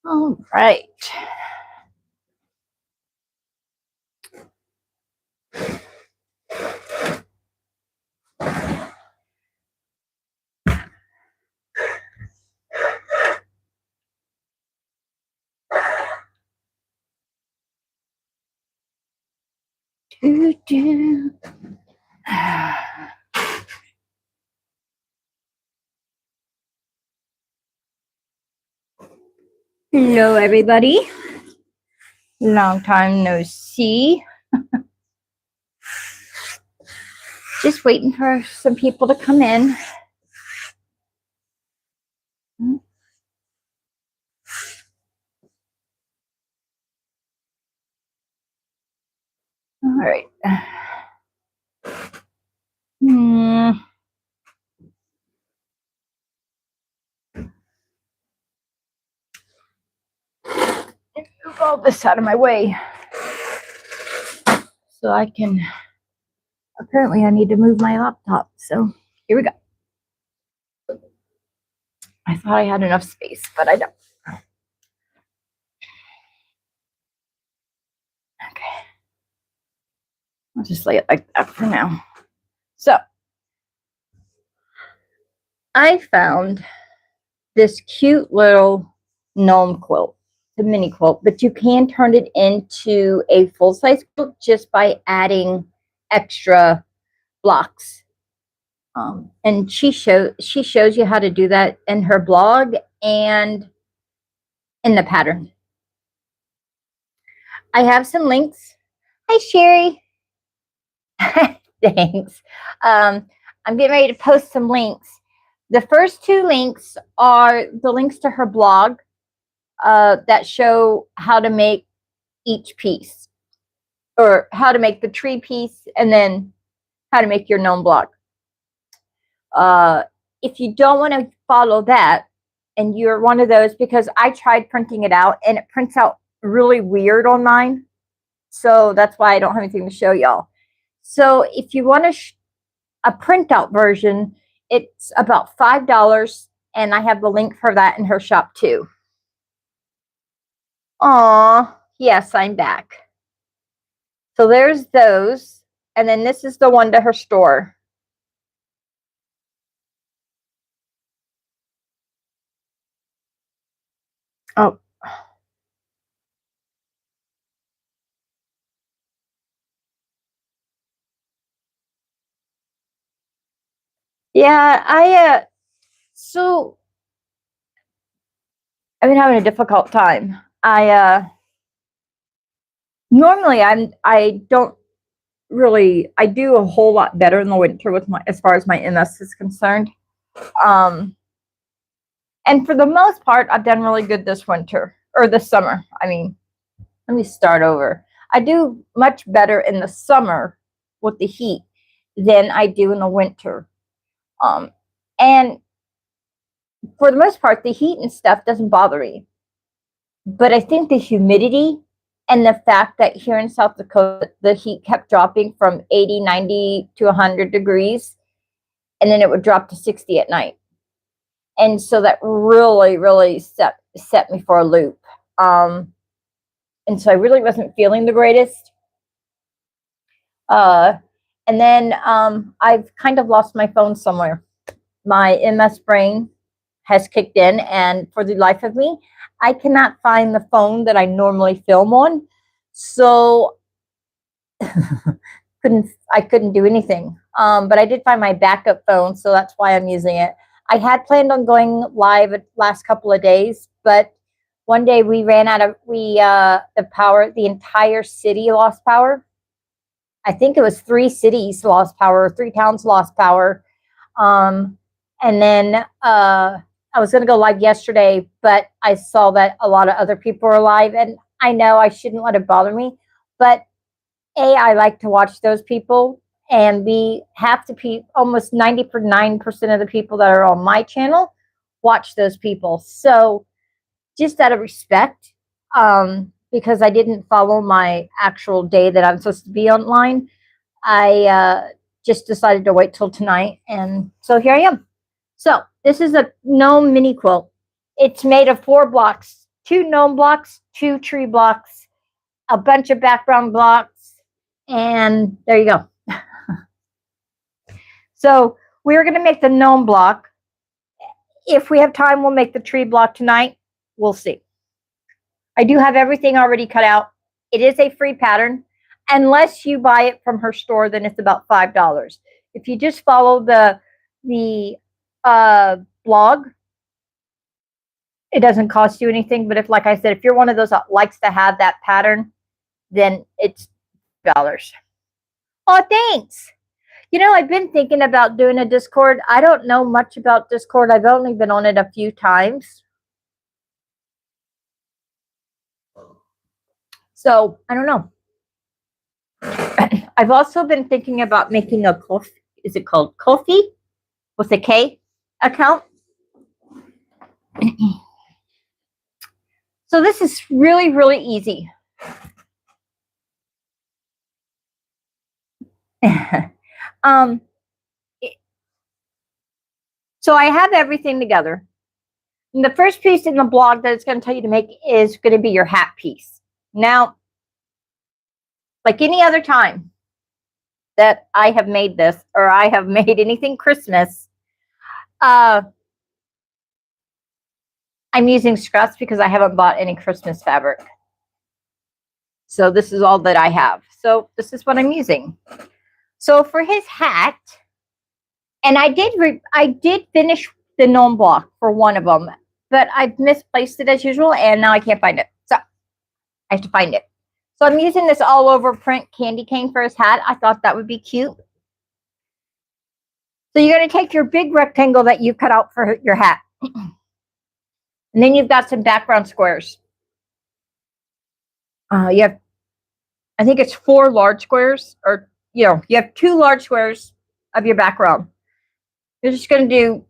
All right. Hello, everybody. Long time no see. Just waiting for some people to come in. All right. Move all this out of my way so I can. Apparently, I need to move my laptop. So here we go. I thought I had enough space, but I don't. Okay. I'll just lay it like that for now. So I found this cute little gnome quilt, the mini quilt, but you can turn it into a full-size quilt just by adding extra blocks. And she shows you how to do that in her blog and in the pattern. I have some links. Hi, Sherry. Thanks. I'm getting ready to post some links. The first two links are the links to her blog that show how to make each piece, or how to make the tree piece, and then how to make your gnome block. If you don't want to follow that, and you're one of those, because I tried printing it out and it prints out really weird on mine, so that's why I don't have anything to show y'all. So if you want a printout version, it's about $5, and I have the link for that in her shop too. Aw, yes, I'm back. So there's those, and then this is the one to her store. Oh. Yeah, so I've been having a difficult time. Normally I don't really, I do a whole lot better in the winter with as far as my MS is concerned. And for the most part, I've done really good this winter, or this summer. I mean, let me start over. I do much better in the summer with the heat than I do in the winter. And for the most part, the heat and stuff doesn't bother me. But I think the humidity and the fact that here in South Dakota, the heat kept dropping from 80, 90 to 100 degrees, and then it would drop to 60 at night. And so that really, really set me for a loop. And so I really wasn't feeling the greatest. And then I've kind of lost my phone somewhere. My MS brain has kicked in, and for the life of me, I cannot find the phone that I normally film on. So I couldn't do anything. But I did find my backup phone, so that's why I'm using it. I had planned on going live the last couple of days, but one day we ran out of the power. The entire city lost power. I think it was 3 cities lost power, 3 towns lost power. And then I was going to go live yesterday, but I saw that a lot of other people were live, and I know I shouldn't let it bother me, but A, I like to watch those people, and B, almost 99% of the people that are on my channel watch those people. So just out of respect, because I didn't follow my actual day that I'm supposed to be online, I just decided to wait till tonight, and so here I am. So this is a gnome mini quilt. It's made of 4 blocks, 2 gnome blocks, 2 tree blocks, a bunch of background blocks, and there you go. So we're going to make the gnome block. If we have time, we'll make the tree block tonight. We'll see. I do have everything already cut out. It is a free pattern. Unless you buy it from her store, then it's about $5. If you just follow the blog, it doesn't cost you anything. But if, like I said, if you're one of those that likes to have that pattern, then it's $5. Oh, thanks. You know, I've been thinking about doing a Discord. I don't know much about Discord. I've only been on it a few times. So, I don't know. I've also been thinking about making a coffee. Is it called Ko-fi with a K account? So this is really, really easy. So I have everything together. And the first piece in the blog that it's going to tell you to make is going to be your hat piece. Now, like any other time that I have made this, or I have made anything Christmas, I'm using scraps because I haven't bought any Christmas fabric. So this is all that I have. So this is what I'm using. So for his hat, and I did finish the gnome block for one of them, but I've misplaced it as usual, and now I can't find it. So I have to find it. So I'm using this all over print candy cane for his hat. I thought that would be cute. So you're going to take your big rectangle that you cut out for your hat. And then you've got some background squares. You have, I think it's 4 large squares, or, you have 2 large squares of your background. You're just going to do,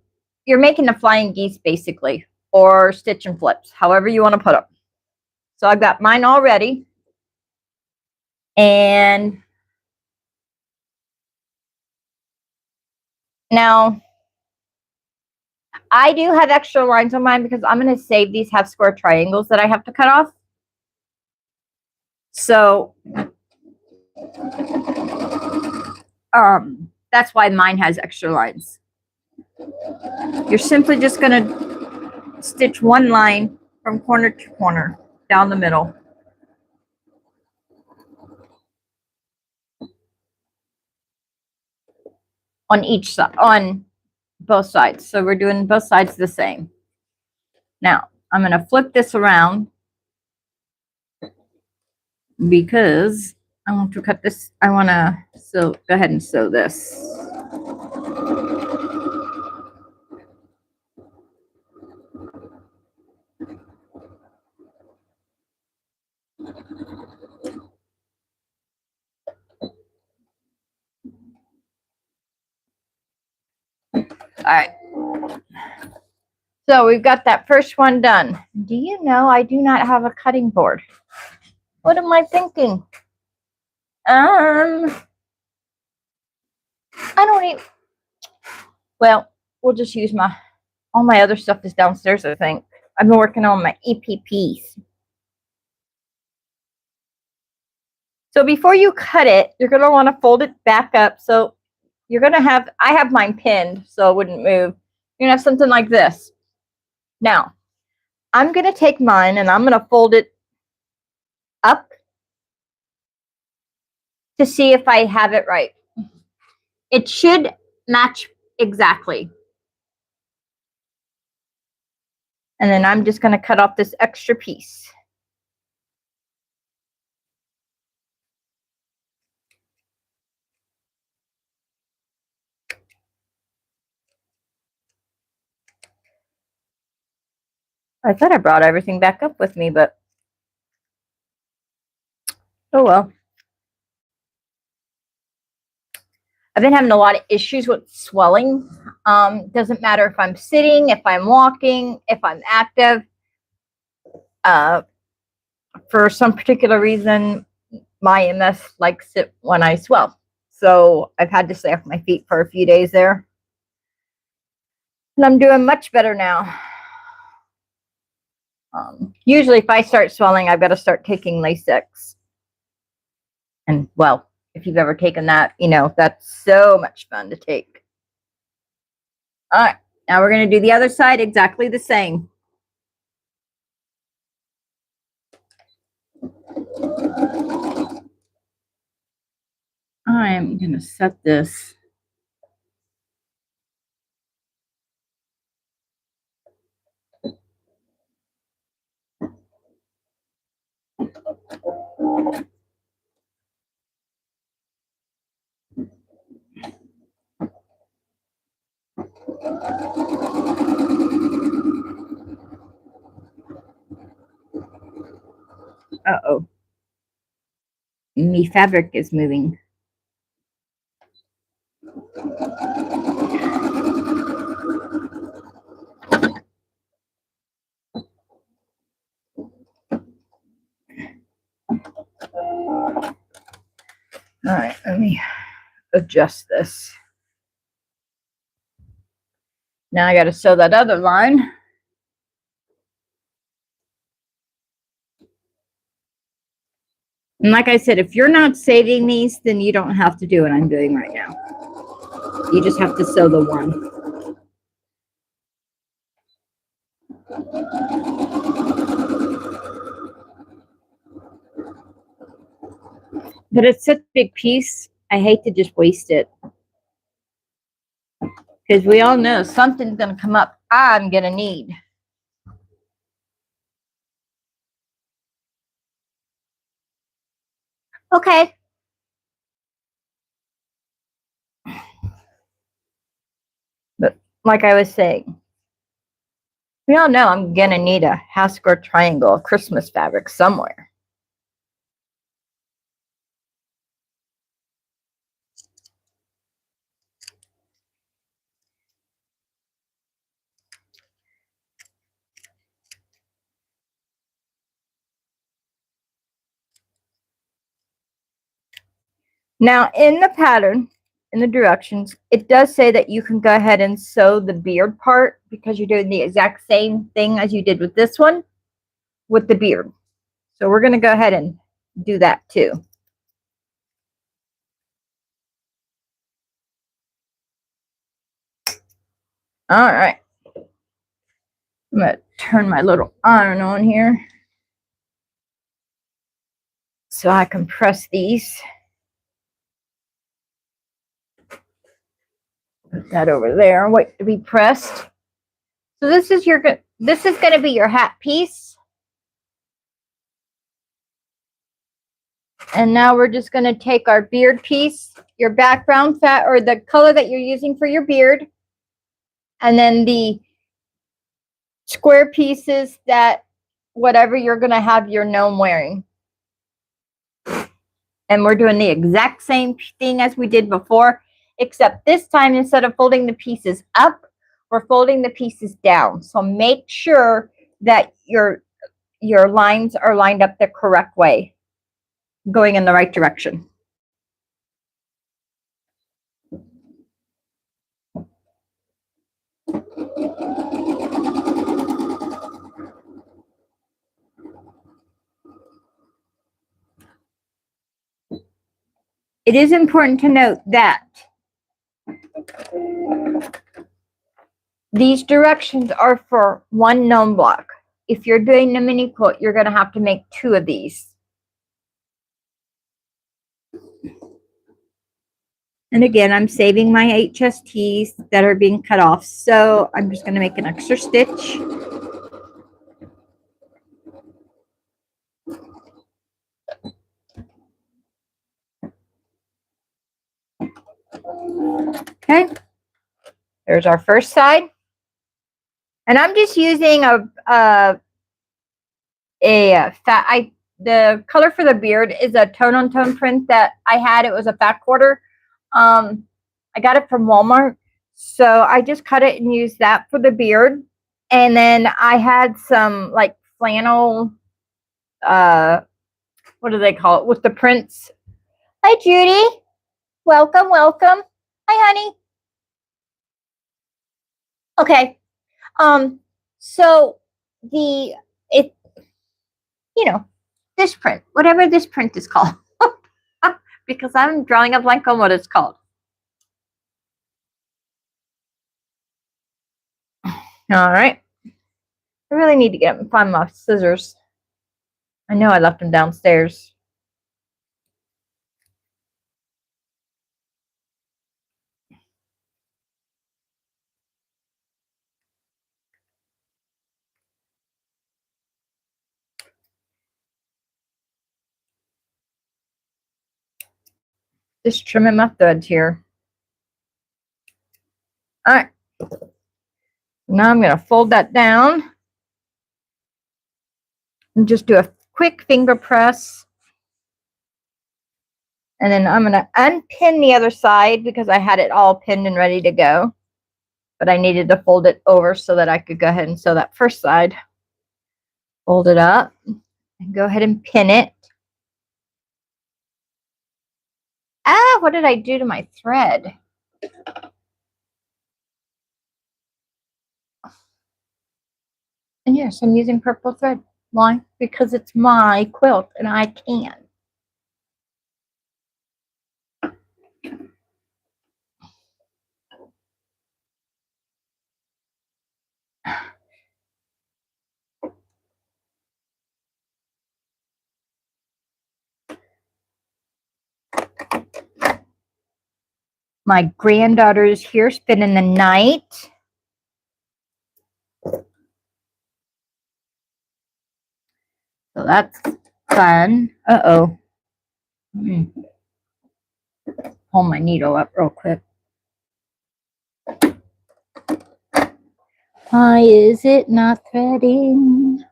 you're making the flying geese basically, or stitch and flips, however you want to put them. So I've got mine all ready. And now I do have extra lines on mine because I'm going to save these half square triangles that I have to cut off. So that's why mine has extra lines. You're simply just going to stitch one line from corner to corner down the middle. On each side, on both sides. So we're doing both sides the same. Now, I'm going to flip this around because I want to cut this. I want to go ahead and sew this. All right. So we've got that first one done. Do you know I do not have a cutting board? What am I thinking? I don't even. Well, we'll just use all my other stuff is downstairs, I think. I've been working on my EPPs. So before you cut it, you're going to want to fold it back up. So you're going to have, I have mine pinned so it wouldn't move. You're going to have something like this. Now, I'm going to take mine and I'm going to fold it up to see if I have it right. It should match exactly. And then I'm just going to cut off this extra piece. I thought I brought everything back up with me, but oh well. I've been having a lot of issues with swelling. Doesn't matter if I'm sitting, if I'm walking, if I'm active. For some particular reason, my MS likes it when I swell. So I've had to stay off my feet for a few days there. And I'm doing much better now. Usually if I start swelling, I've got to start taking Lasix. And well, if you've ever taken that, you know, that's so much fun to take. All right, now we're going to do the other side exactly the same. I'm going to set this. Uh-oh. Me fabric is moving. All right, let me adjust this. Now I got to sew that other line. And like I said, if you're not saving these, then you don't have to do what I'm doing right now. You just have to sew the one. But it's such a big piece, I hate to just waste it. Because we all know something's going to come up I'm going to need. Okay. But like I was saying, we all know I'm going to need a half square triangle Christmas fabric somewhere. Now, in the pattern, in the directions, it does say that you can go ahead and sew the beard part because you're doing the exact same thing as you did with this one with the beard. So we're going to go ahead and do that too. All right. I'm going to turn my little iron on here so I can press these. Put that over there and wait to be pressed. So this is going to be your hat piece. And now we're just going to take our beard piece, your background fat or the color that you're using for your beard, and then the square pieces that whatever you're going to have your gnome wearing. And we're doing the exact same thing as we did before, except this time instead of folding the pieces up, we're folding the pieces down. So make sure that your lines are lined up the correct way, going in the right direction. It is important to note that these directions are for one gnome block. If you're doing the mini quilt, you're going to have to make 2 of these. And again, I'm saving my HSTs that are being cut off, so I'm just going to make an extra stitch. Okay, there's our first side. And I'm just using the color for the beard is a tone-on-tone print that I had. It was a fat quarter. I got it from Walmart. So I just cut it and used that for the beard. And then I had some like flannel, what do they call it? With the prints. Hi, Judy. Welcome, welcome. Hi, honey. Okay. So the it, you know, this print, whatever this print is called, because I'm drawing a blank on what it's called. All right. I really need to get up and find my scissors. I know I left them downstairs. Just trimming my threads here. All right. Now I'm going to fold that down and just do a quick finger press. And then I'm going to unpin the other side because I had it all pinned and ready to go. But I needed to fold it over so that I could go ahead and sew that first side. Fold it up and go ahead and pin it. Ah, what did I do to my thread? And yes, I'm using purple thread. Why? Because it's my quilt and I can. My granddaughter is here spending the night. So that's fun. Uh-oh. Pull my needle up real quick. Why is it not threading?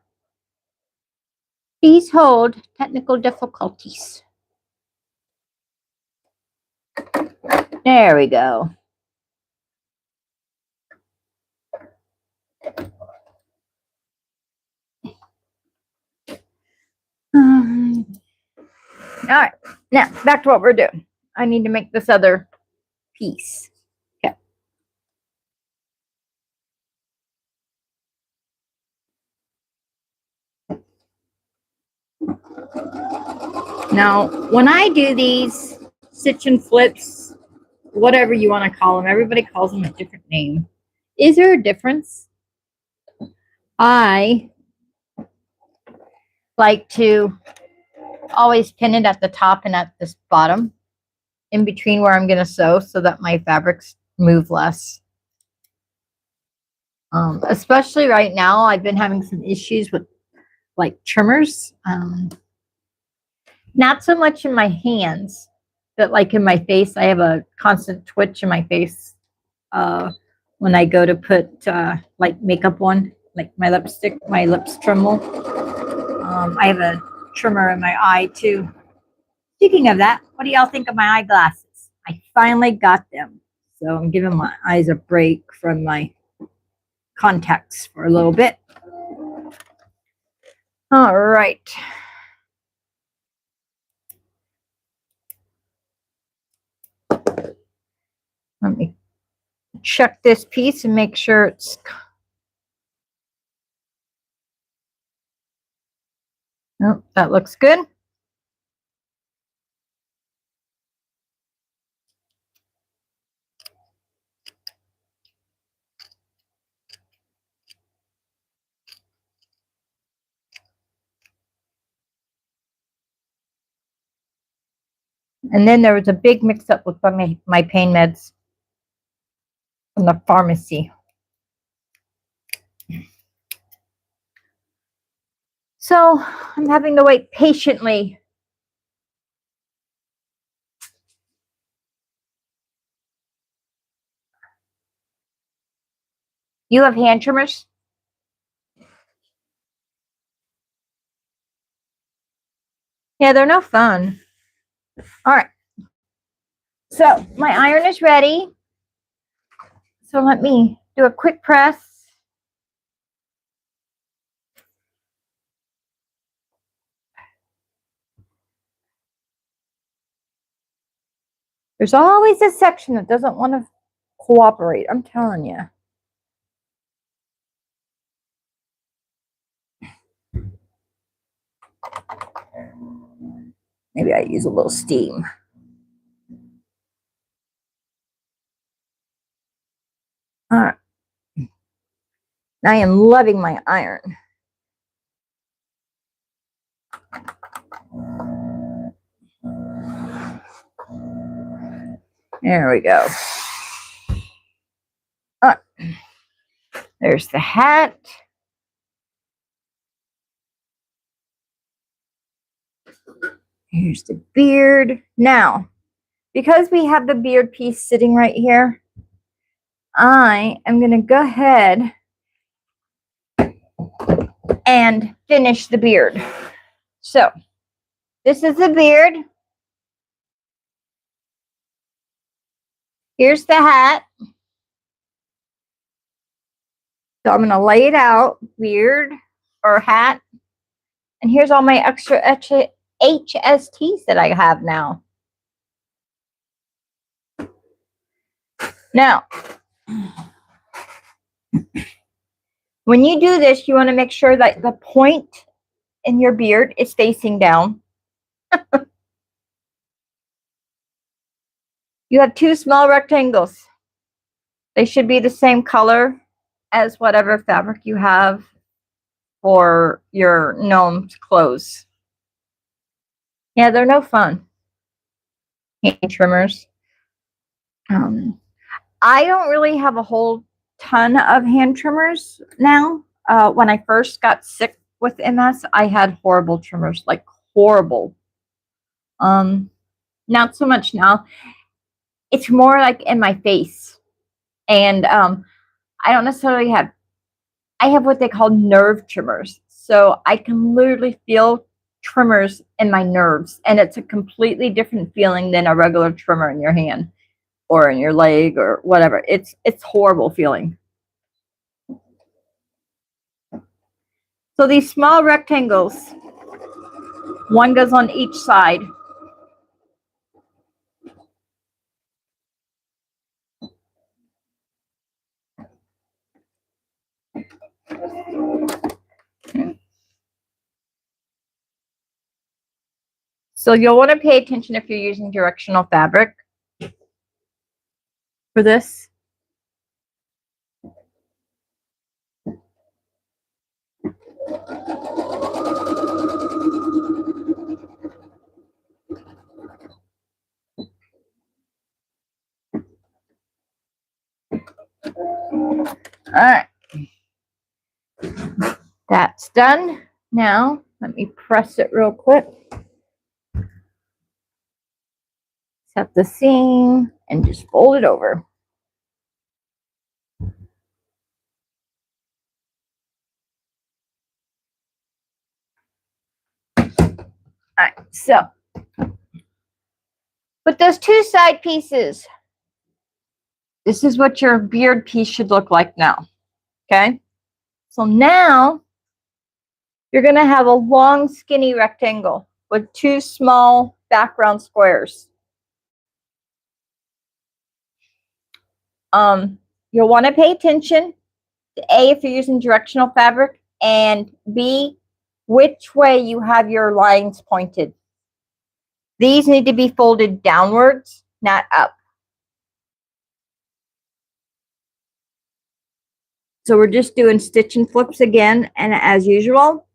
Please hold. Technical difficulties. There we go. All right, now back to what we're doing. I need to make this other piece. Okay. Now, when I do these stitch and flips, whatever you want to call them, everybody calls them a different name. Is there a difference? I like to always pin it at the top and at this bottom in between where I'm going to sew so that my fabrics move less. Especially right now, I've been having some issues with like trimmers. Not so much in my hands, but like in my face. I have a constant twitch in my face when I go to put like makeup on, like my lipstick, my lips tremble. I have a trimmer in my eye too. Speaking of that, what do y'all think of my eyeglasses? I finally got them. So I'm giving my eyes a break from my contacts for a little bit. All right. Let me check this piece and make sure it's... Oh, that looks good. And then there was a big mix-up with my pain meds from the pharmacy. So I'm having to wait patiently. You have hand trimmers? Yeah, they're no fun. All right. So my iron is ready. So let me do a quick press. There's always a section that doesn't want to cooperate. I'm telling you. Maybe I use a little steam. All right. I am loving my iron. There we go. There's the hat. Here's the beard. Now, because we have the beard piece sitting right here, I am going to go ahead and finish the beard. So, this is the beard. Here's the hat. So I'm going to lay it out, beard or hat. And here's all my extra HSTs that I have now. Now, when you do this, you want to make sure that the point in your beard is facing down. You have two small rectangles. They should be the same color as whatever fabric you have for your gnome's clothes. Yeah, they're no fun. Hand trimmers. I don't really have a whole ton of hand trimmers now. When I first got sick with MS, I had horrible trimmers, like horrible. Not so much now. It's more like in my face. And I don't necessarily have, I have what they call nerve trimmers. So I can literally feel trimmers in my nerves. And it's a completely different feeling than a regular trimmer in your hand or in your leg or whatever. It's horrible feeling. So these small rectangles, one goes on each side. So you'll want to pay attention if you're using directional fabric for this. All right. That's done. Now, let me press it real quick. Set the seam and just fold it over. All right, so with those two side pieces, this is what your beard piece should look like now. Okay, so now you're going to have a long, skinny rectangle with two small background squares. You'll want to pay attention to A, if you're using directional fabric, and B, which way you have your lines pointed. These need to be folded downwards, not up. So we're just doing stitch and flips again. And as usual,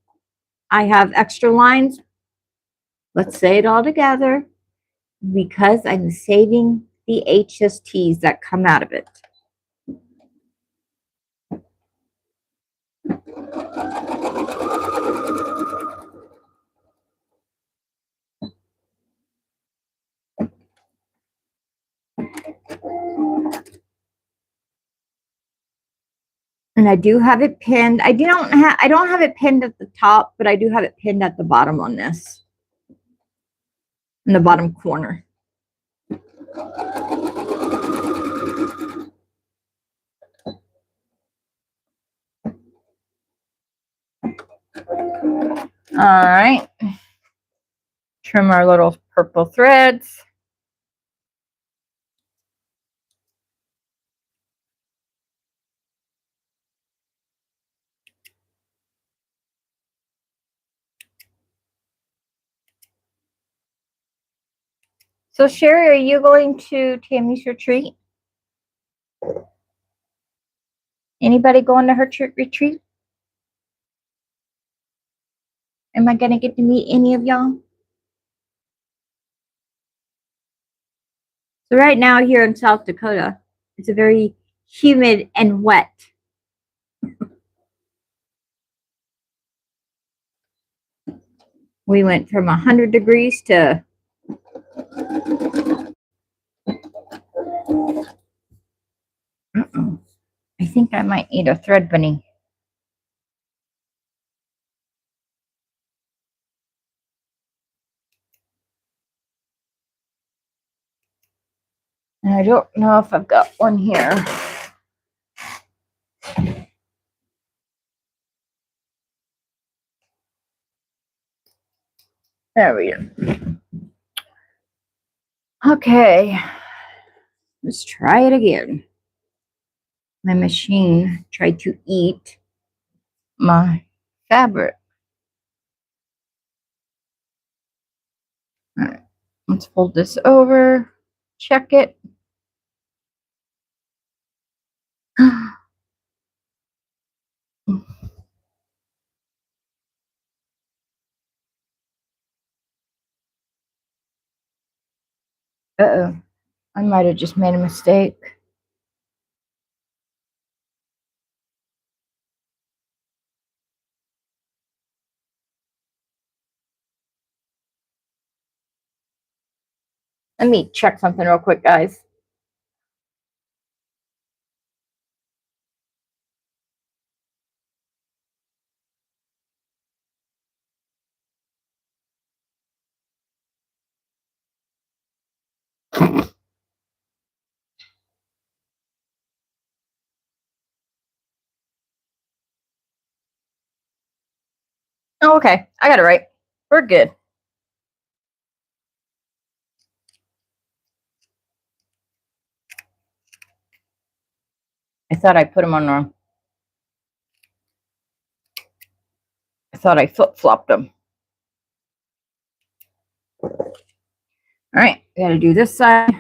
I have extra lines. Let's say it all together. Because I'm saving the HSTs that come out of it. And I do have it pinned. I don't have it pinned at the top, but I do have it pinned at the bottom on this. In the bottom corner. All right. Trim our little purple threads. So Sherry, are you going to Tammy's retreat? Anybody going to her retreat? Am I gonna get to meet any of y'all? So right now here in South Dakota, it's a very humid and wet. We went from 100 degrees to I think I might need a thread bunny. And I don't know if I've got one here. There we go. Okay, let's try it again. My machine tried to eat my fabric. All right, let's fold this over, check it. Uh-oh, I might have just made a mistake. Let me check something real quick, guys. Oh, okay, I got it right. We're good. I thought I put them on wrong. I thought I flip-flopped them. All right, we gotta do this side.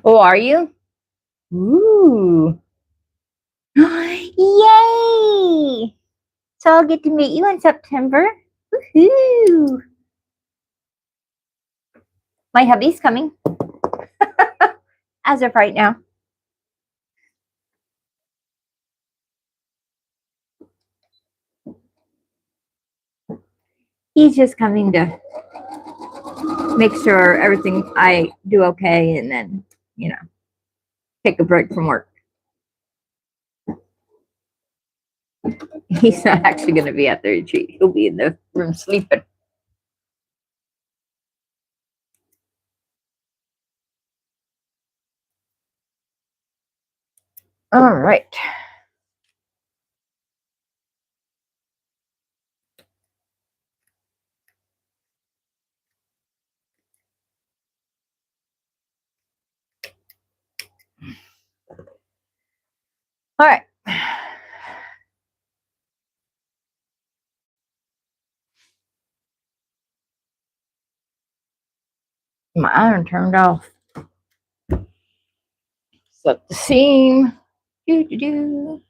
Oh, are you? Ooh. Yay! So I'll get to meet you in September. Woohoo! My hubby's coming. As of right now. He's just coming to make sure everything I do okay and then, take a break from work. He's not actually going to be at the retreat. He'll be in the room sleeping. All right. All right. My iron turned off. Set the seam. Do do do.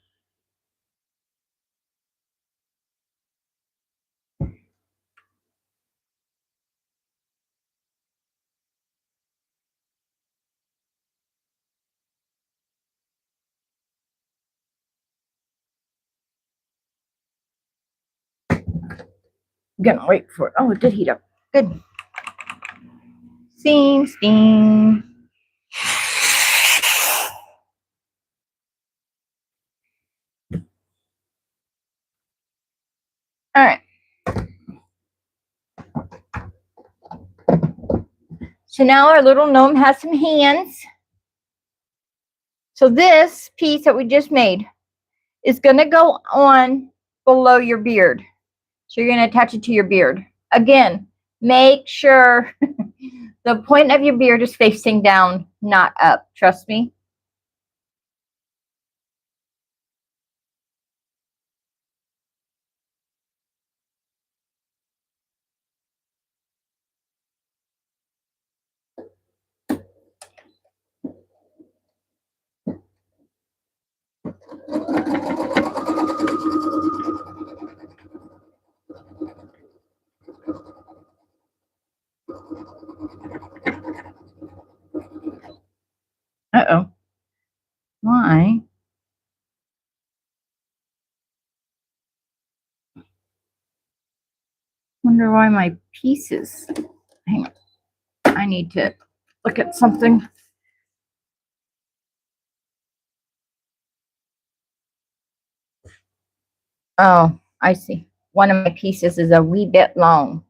I'm gonna wait for it. Oh, it did heat up. Good. Steam, steam. All right. So now our little gnome has some hands. So this piece that we just made is going to go on below your beard. So you're going to attach it to your beard. Again, make sure the point of your beard is facing down, not up. Trust me. Uh-oh. Why? Wonder why my pieces. Hang on. I need to look at something. Oh, I see. One of my pieces is a wee bit long.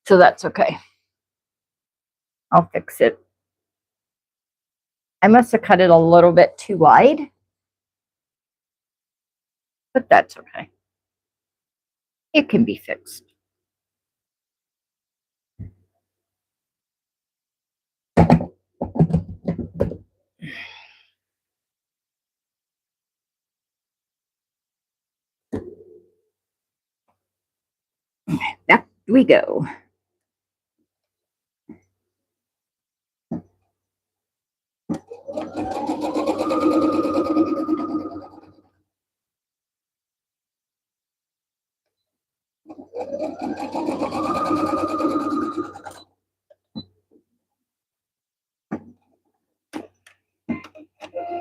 So that's okay. I'll fix it. I must have cut it a little bit too wide, but that's okay. It can be fixed. Back we go.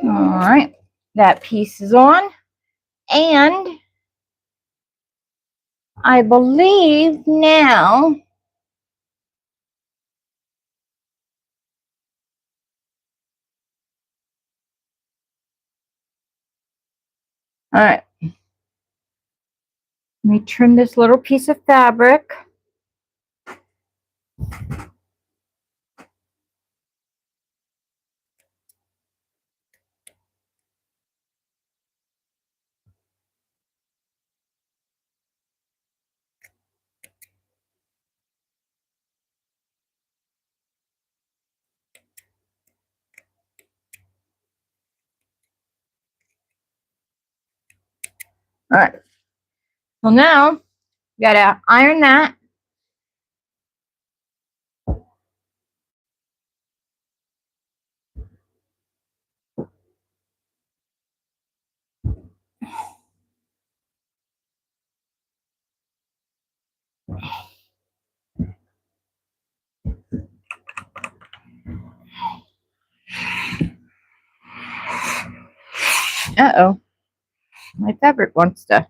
All right, that piece is on, and I believe now all right, let me trim this little piece of fabric. All right, well now you gotta iron that. Uh-oh, my fabric wants to.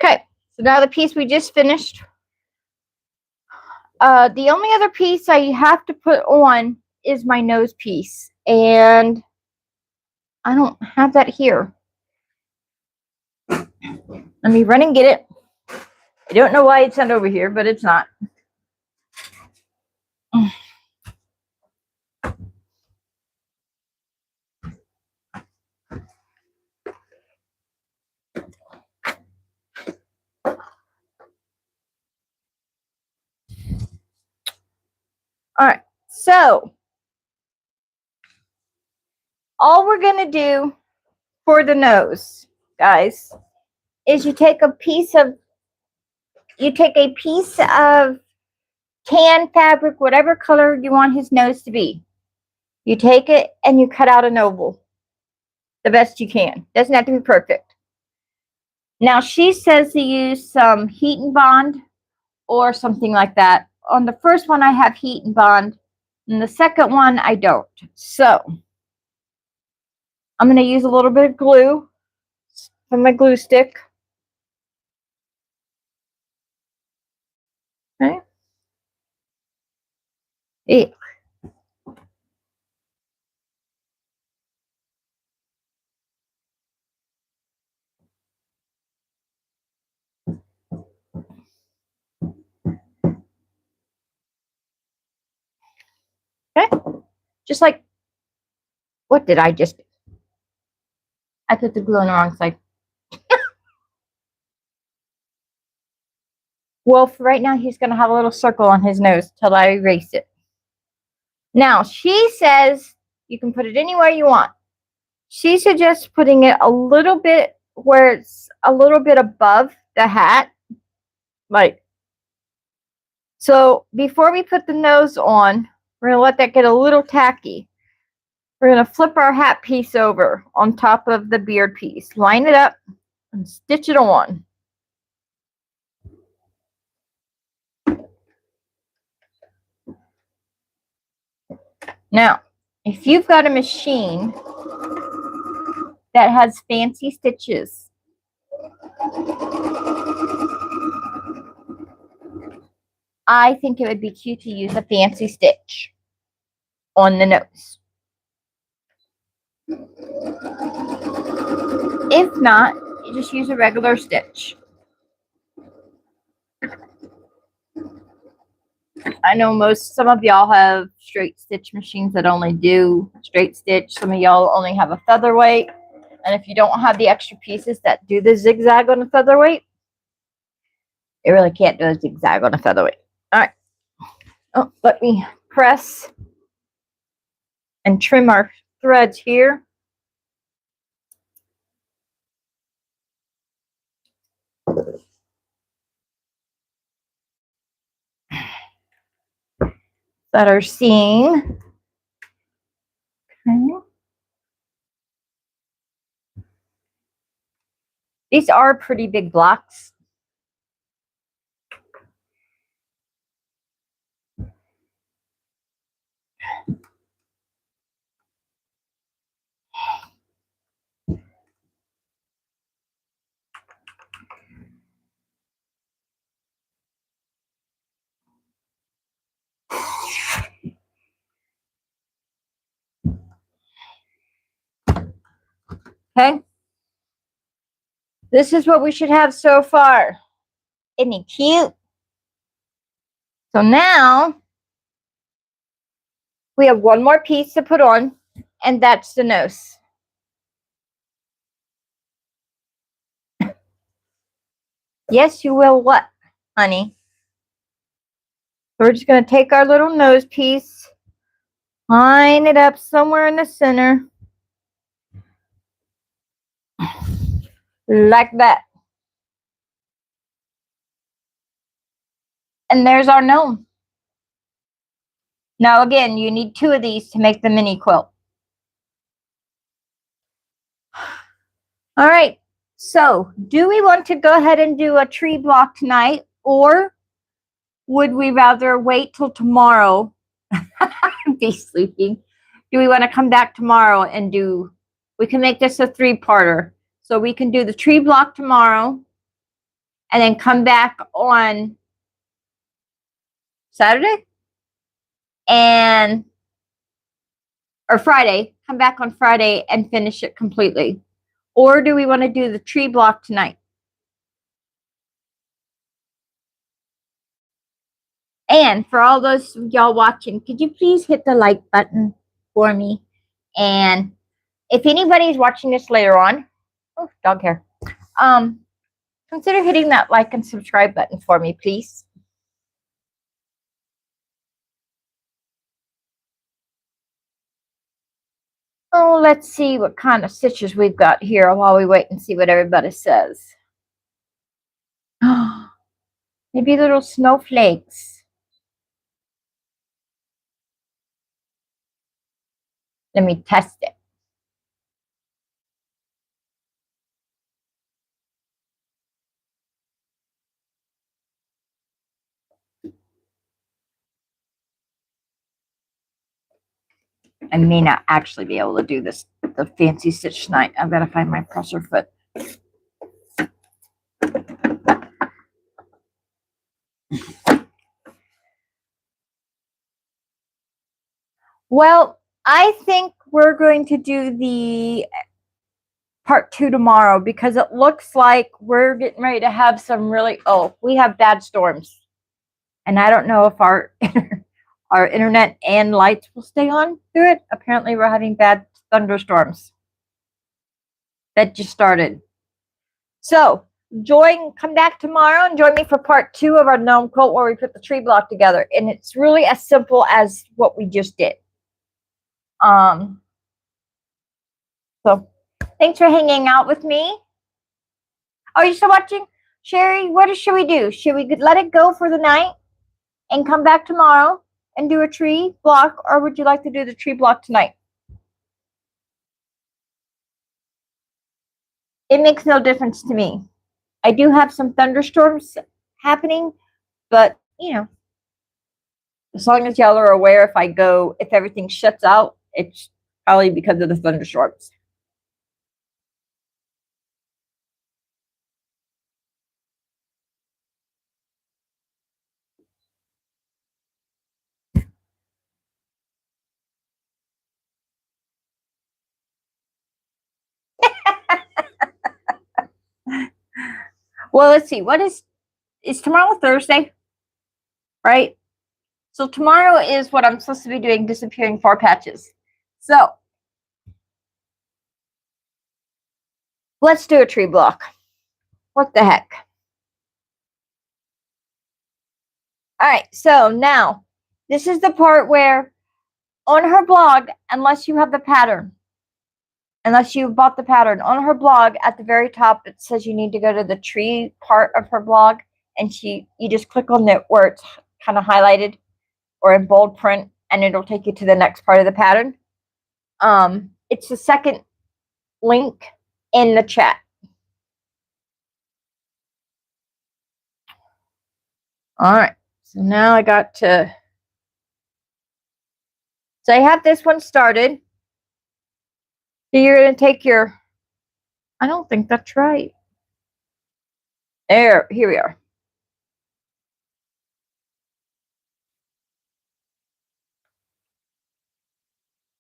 Okay, so now the piece we just finished. The only other piece I have to put on is my nose piece, and I don't have that here. Let me run and get it. I don't know why it's not over here, but it's not. All right, so all we're going to do for the nose, guys, is you take a piece of tan fabric, whatever color you want his nose to be. You take it and you cut out an oval the best you can. Doesn't have to be perfect. Now she says to use some heat and bond or something like that. On the first one I have heat and bond, and the second one I don't. So I'm going to use a little bit of glue from my glue stick. Okay. Yeah. Okay. Just like, what did I just do? I put the glue on the wrong side. Well, for right now, he's going to have a little circle on his nose till I erase it. Now, she says you can put it anywhere you want. She suggests putting it a little bit where it's a little bit above the hat. Like, so before we put the nose on, we're going to let that get a little tacky. We're going to flip our hat piece over on top of the beard piece. Line it up and stitch it on. Now, if you've got a machine that has fancy stitches, I think it would be cute to use a fancy stitch on the nose. If not, you just use a regular stitch. I know some of y'all have straight stitch machines that only do straight stitch. Some of y'all only have a featherweight. And if you don't have the extra pieces that do the zigzag on a featherweight, it really can't do a zigzag on a featherweight. All right. Oh, let me press and trim our threads here. That are seam. Okay. These are pretty big blocks. Okay. This is what we should have so far. Isn't it cute? So now we have one more piece to put on, and that's the nose. Yes, you will what, honey? So we're just going to take our little nose piece, line it up somewhere in the center, like that. And there's our gnome. Now, again, you need 2 of these to make the mini quilt. All right. So, do we want to go ahead and do a tree block tonight, or would we rather wait till tomorrow? Be sleeping. Do we want to come back tomorrow and do? We can make this a 3-parter. So we can do the tree block tomorrow, and then come back on Saturday or Friday. Come back on Friday and finish it completely. Or do we want to do the tree block tonight? And for all those y'all watching, could you please hit the like button for me? And if anybody's watching this later on, oh, dog hair, consider hitting that like and subscribe button for me, please. Oh, let's see what kind of stitches we've got here while we wait and see what everybody says. Maybe little snowflakes. Let me test it. I may not actually be able to do this, the fancy stitch tonight. I've got to find my presser foot. Well, I think we're going to do the part 2 tomorrow because it looks like we're getting ready to have some we have bad storms. And I don't know if our our internet and lights will stay on through it. Apparently we're having bad thunderstorms. That just started. So come back tomorrow and join me for part 2 of our gnome quilt where we put the tree block together. And it's really as simple as what we just did. So thanks for hanging out with me. Are you still watching? Sherry, should we do? Should we let it go for the night and come back tomorrow and do a tree block, or would you like to do the tree block tonight? It makes no difference to me. I do have some thunderstorms happening, but as long as y'all are aware, if everything shuts out, it's probably because of the thunderstorms. Well, let's see. Is tomorrow Thursday? Right? So tomorrow is what I'm supposed to be doing, disappearing 4 patches. So let's do a tree block. What the heck? All right, so now this is the part where on her blog, unless you bought the pattern, on her blog at the very top, it says you need to go to the tree part of her blog, and you just click on it where it's kind of highlighted or in bold print, and it'll take you to the next part of the pattern. It's the second link in the chat. All right, so now I have this one started. So you're going to take I don't think that's right. Here we are.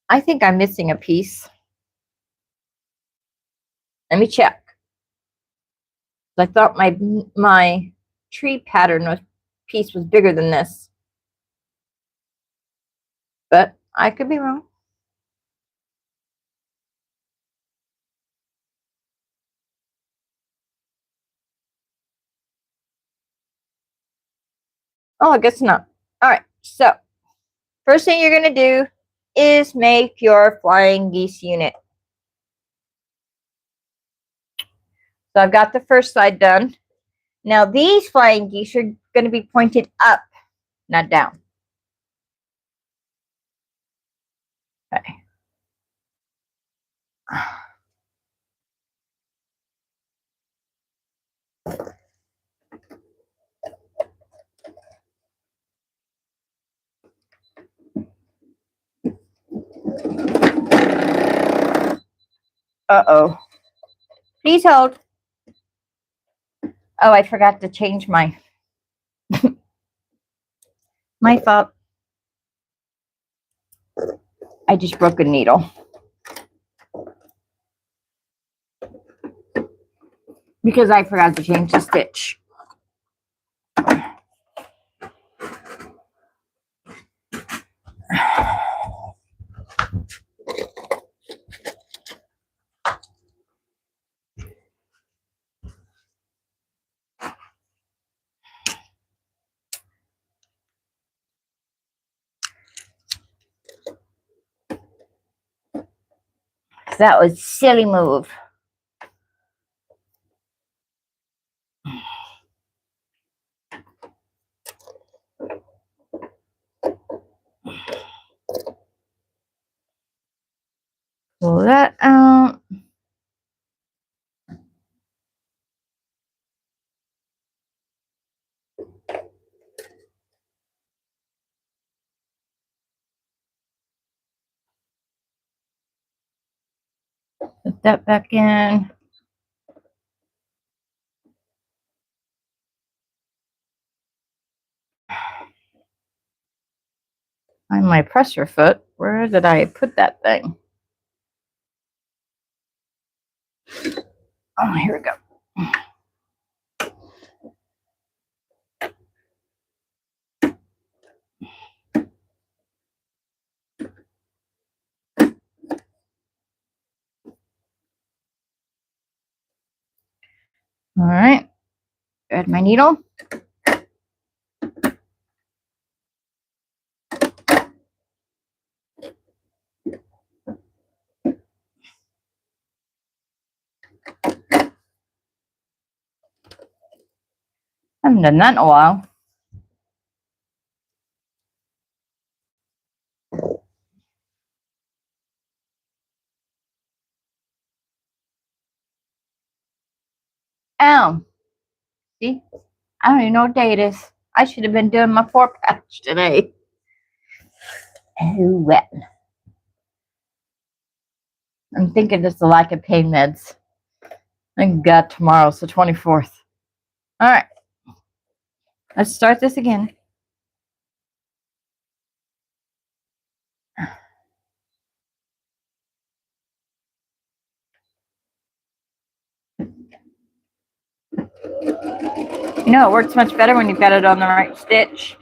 I think I'm missing a piece. Let me check. I thought my tree pattern piece was bigger than this, but I could be wrong. Oh, I guess not. All right, so first thing you're going to do is make your flying geese unit. So I've got the first side done. Now these flying geese are going to be pointed up, not down. Okay. Uh-oh. Please hold. Oh, I forgot to change my fault. I just broke a needle. Because I forgot to change the stitch. That was a silly move. that out. Put that back in. Find my pressure foot. Where did I put that thing? Oh, here we go. All right. Add my needle. I haven't done that in a while. Oh, see? I don't even know what day it is. I should have been doing my 4-patch today. Oh, well. I'm thinking it's the lack of pain meds. Thank God tomorrow's the 24th. All right. Let's start this again. You know, it works much better when you've got it on the right stitch.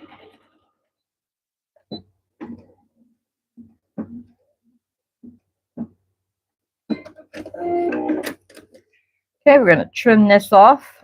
Okay, we're going to trim this off.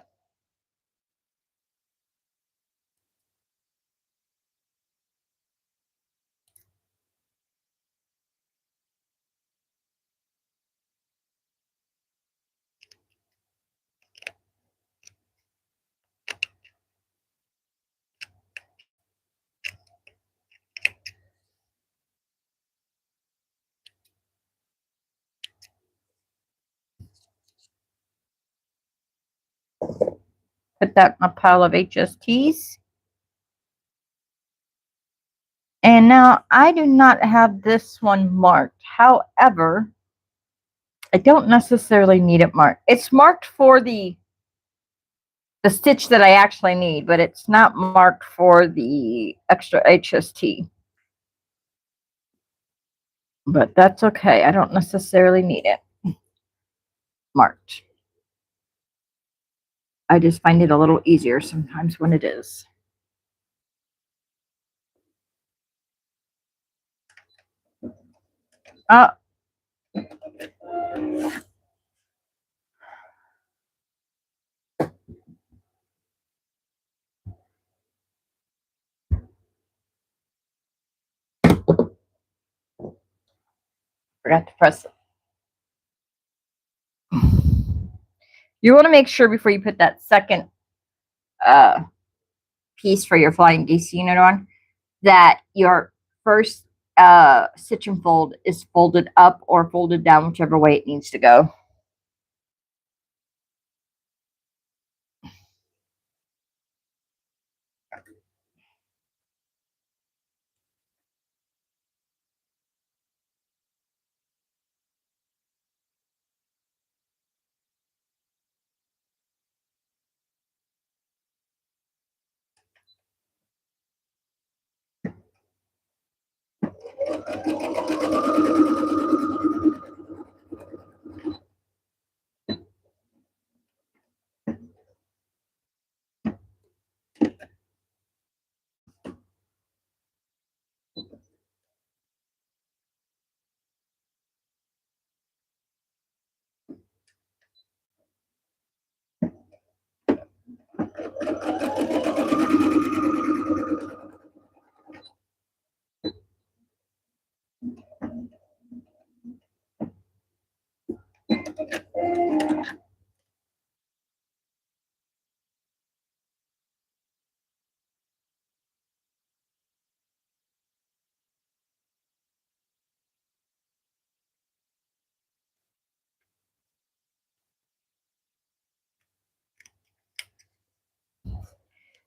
Put that in a pile of HSTs. And now I do not have this one marked. However, I don't necessarily need it marked. It's marked for the stitch that I actually need, but it's not marked for the extra HST. But that's okay. I don't necessarily need it marked. I just find it a little easier sometimes when it is. Forgot to press it. You want to make sure before you put that second piece for your flying DC unit on that your first stitch and fold is folded up or folded down, whichever way it needs to go.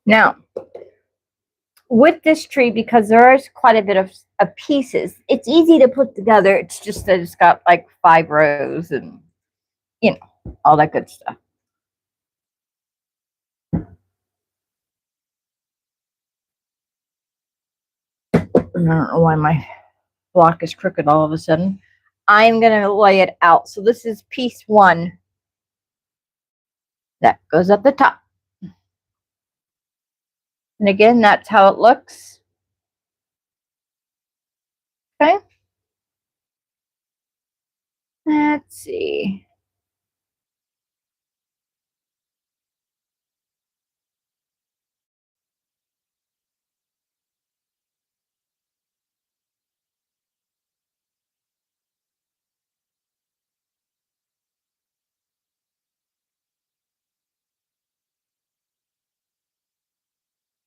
Now, with this tree, because there is quite a bit of pieces, it's easy to put together. It's just that it's got like 5 rows and, you know, all that good stuff. I don't know why my block is crooked all of a sudden. I'm going to lay it out. So this is piece 1 that goes up the top. And again, that's how it looks. Okay. Let's see.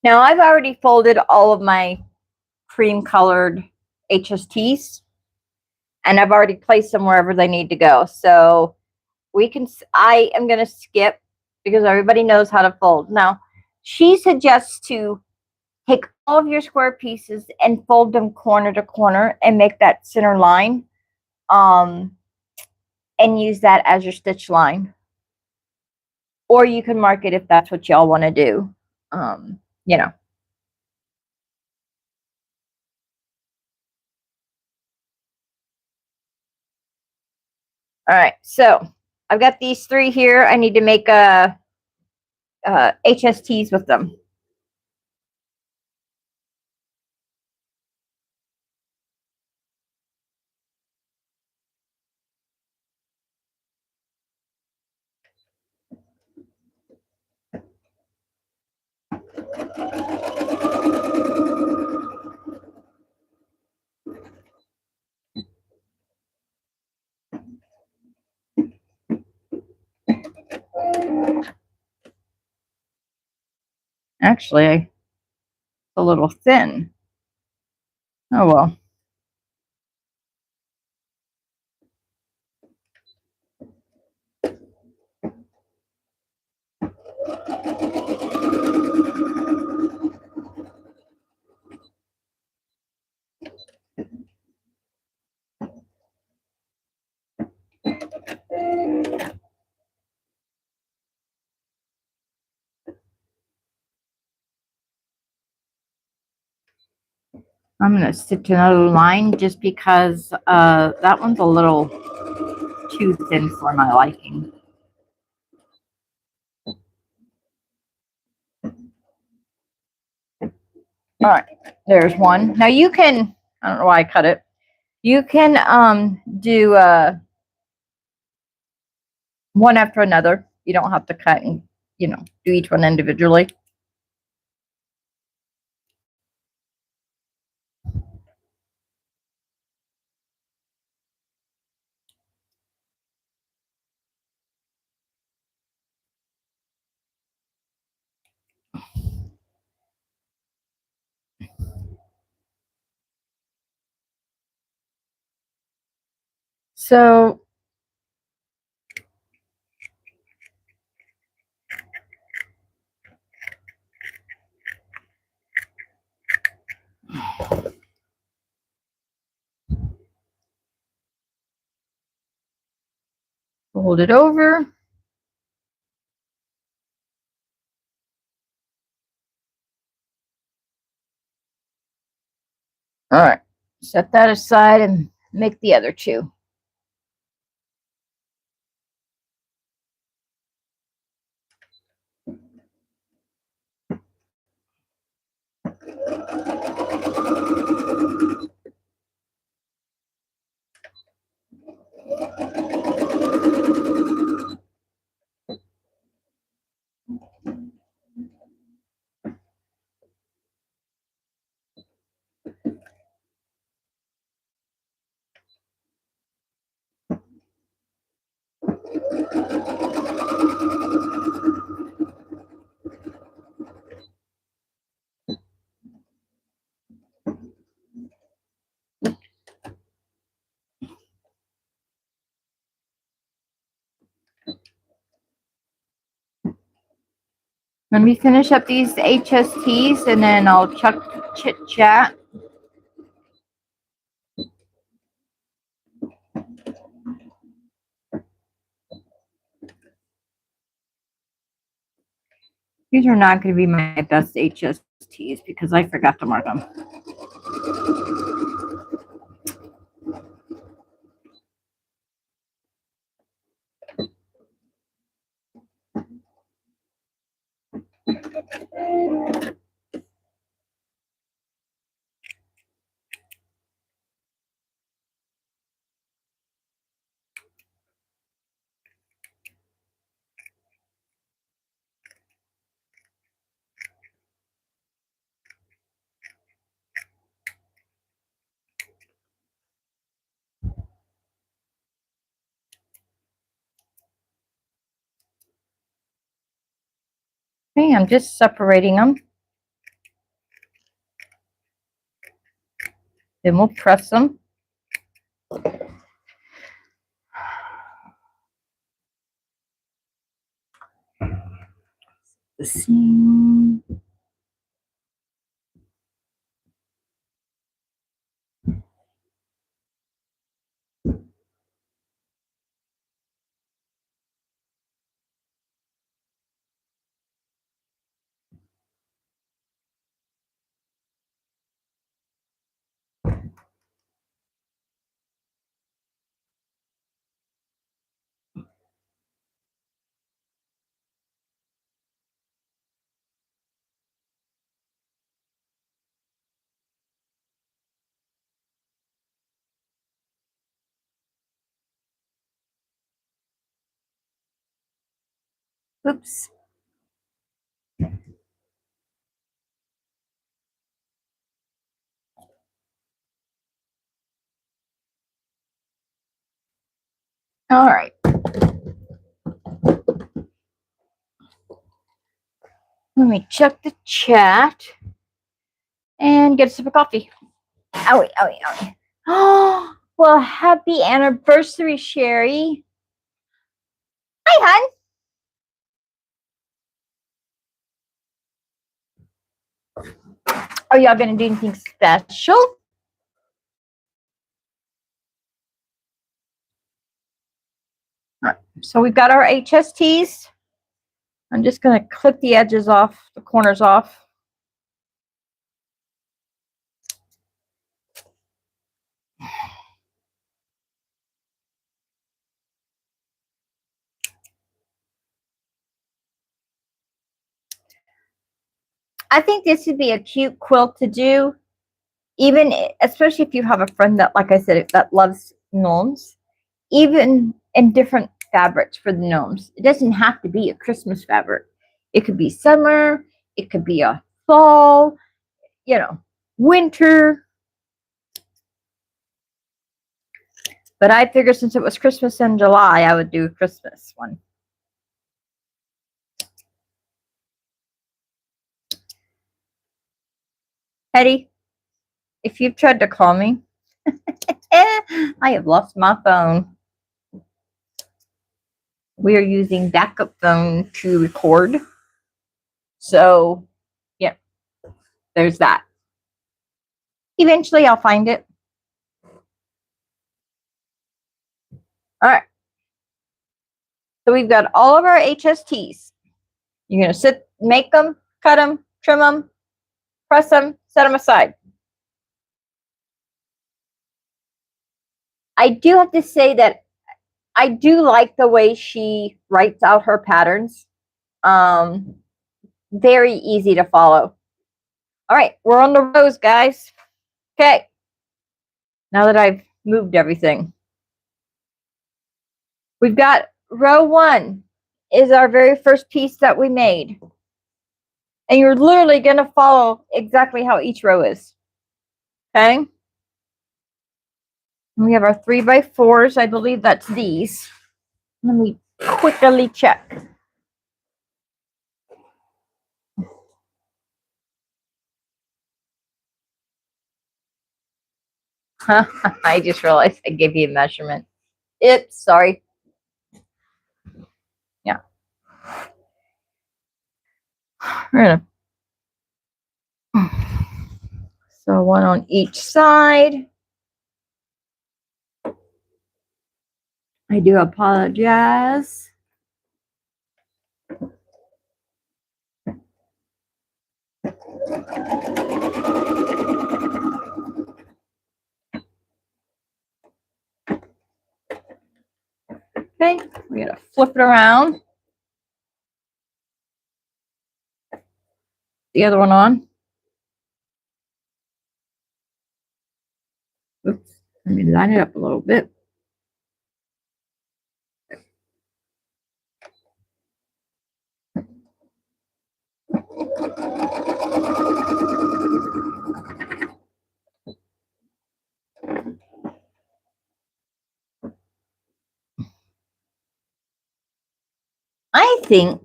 Now I've already folded all of my cream colored HSTs and I've already placed them wherever they need to go. So I am going to skip because everybody knows how to fold. Now, she suggests to take all of your square pieces and fold them corner to corner and make that center line. And use that as your stitch line. Or you can mark it if that's what y'all want to do. You know. All right, so I've got these 3 here. I need to make HSTs with them. Actually, it's a little thin. Oh well. I'm going to stitch another line just because that one's a little too thin for my liking. All right, there's one. Now you can, I don't know why I cut it. You can do one after another. You don't have to cut and, you know, do each one individually. So fold it over. All right, set that aside and make the other 2. Let me finish up these HSTs and then I'll chuck chit chat. These are not going to be my best HSTs because I forgot to mark them. Okay, I'm just separating them. Then we'll press them. The seam. Oops. All right. Let me check the chat and get a sip of coffee. Owie, owie, owie. Oh, well, happy anniversary, Sherry. Hi, hon. Are y'all going to do anything special? All right, so we've got our HSTs. I'm just going to clip the edges off, the corners off. I think this would be a cute quilt to do, even especially if you have a friend that, like I said, that loves gnomes, even in different fabrics for the gnomes. It doesn't have to be a Christmas fabric. It could be summer, it could be a fall, you know, winter. But I figured since it was Christmas in July, I would do a Christmas one. Hetty, if you've tried to call me, I have lost my phone. We are using backup phone to record. So, yeah, there's that. Eventually, I'll find it. All right. So we've got all of our HSTs. You're going to make them, cut them, trim them, press them, set them aside. I do have to say that I do like the way she writes out her patterns. Very easy to follow. All right, we're on the rows, guys. Okay. Now that I've moved everything. We've got row 1 is our very first piece that we made. And you're literally going to follow exactly how each row is. Okay. And we have our 3x4s. I believe that's these. Let me quickly check. I just realized I gave you a measurement. Oops, sorry. Yeah. We're gonna so one on each side. I do apologize. Okay, we're gonna flip it around. The other one on. Oops, let me line it up a little bit. I think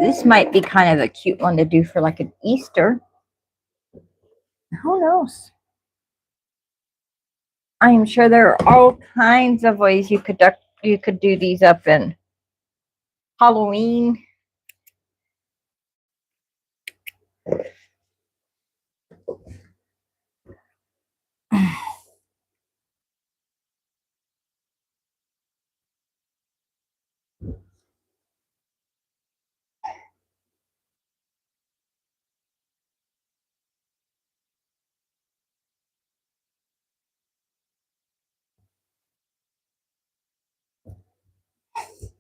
this might be kind of a cute one to do for like an Easter. Who knows? I am sure there are all kinds of ways you could do these up in Halloween.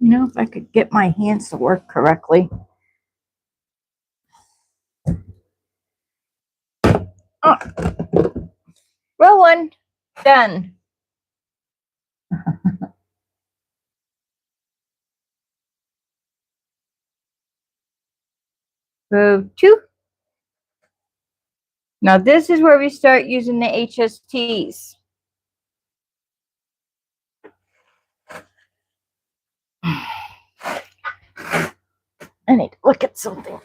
You know, if I could get my hands to work correctly. Oh. Rolling. Done. Move 2. Now this is where we start using the HSTs. I need to look at something.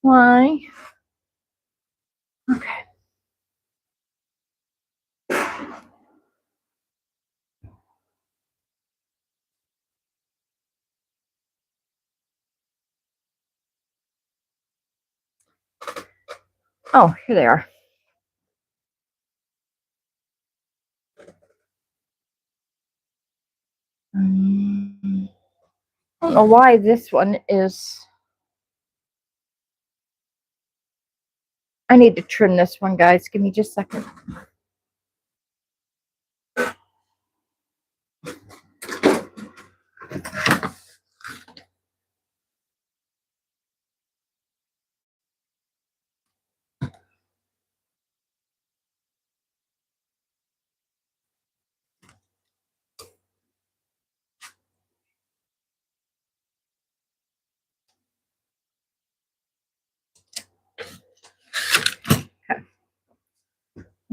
Why? Okay. Oh, here they are. I don't know why this one is. I need to trim this one, guys. Give me just a second.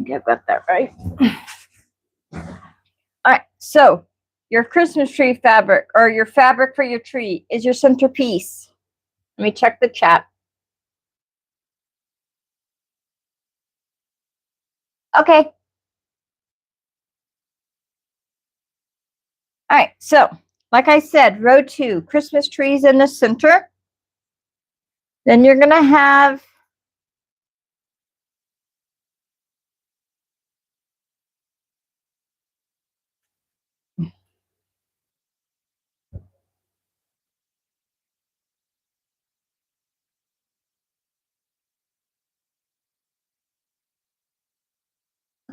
Okay, I've got that right. All right, so your Christmas tree fabric or your fabric for your tree is your centerpiece. Let me check the chat. Okay. All right, so like I said, row 2, Christmas trees in the center. Then you're going to have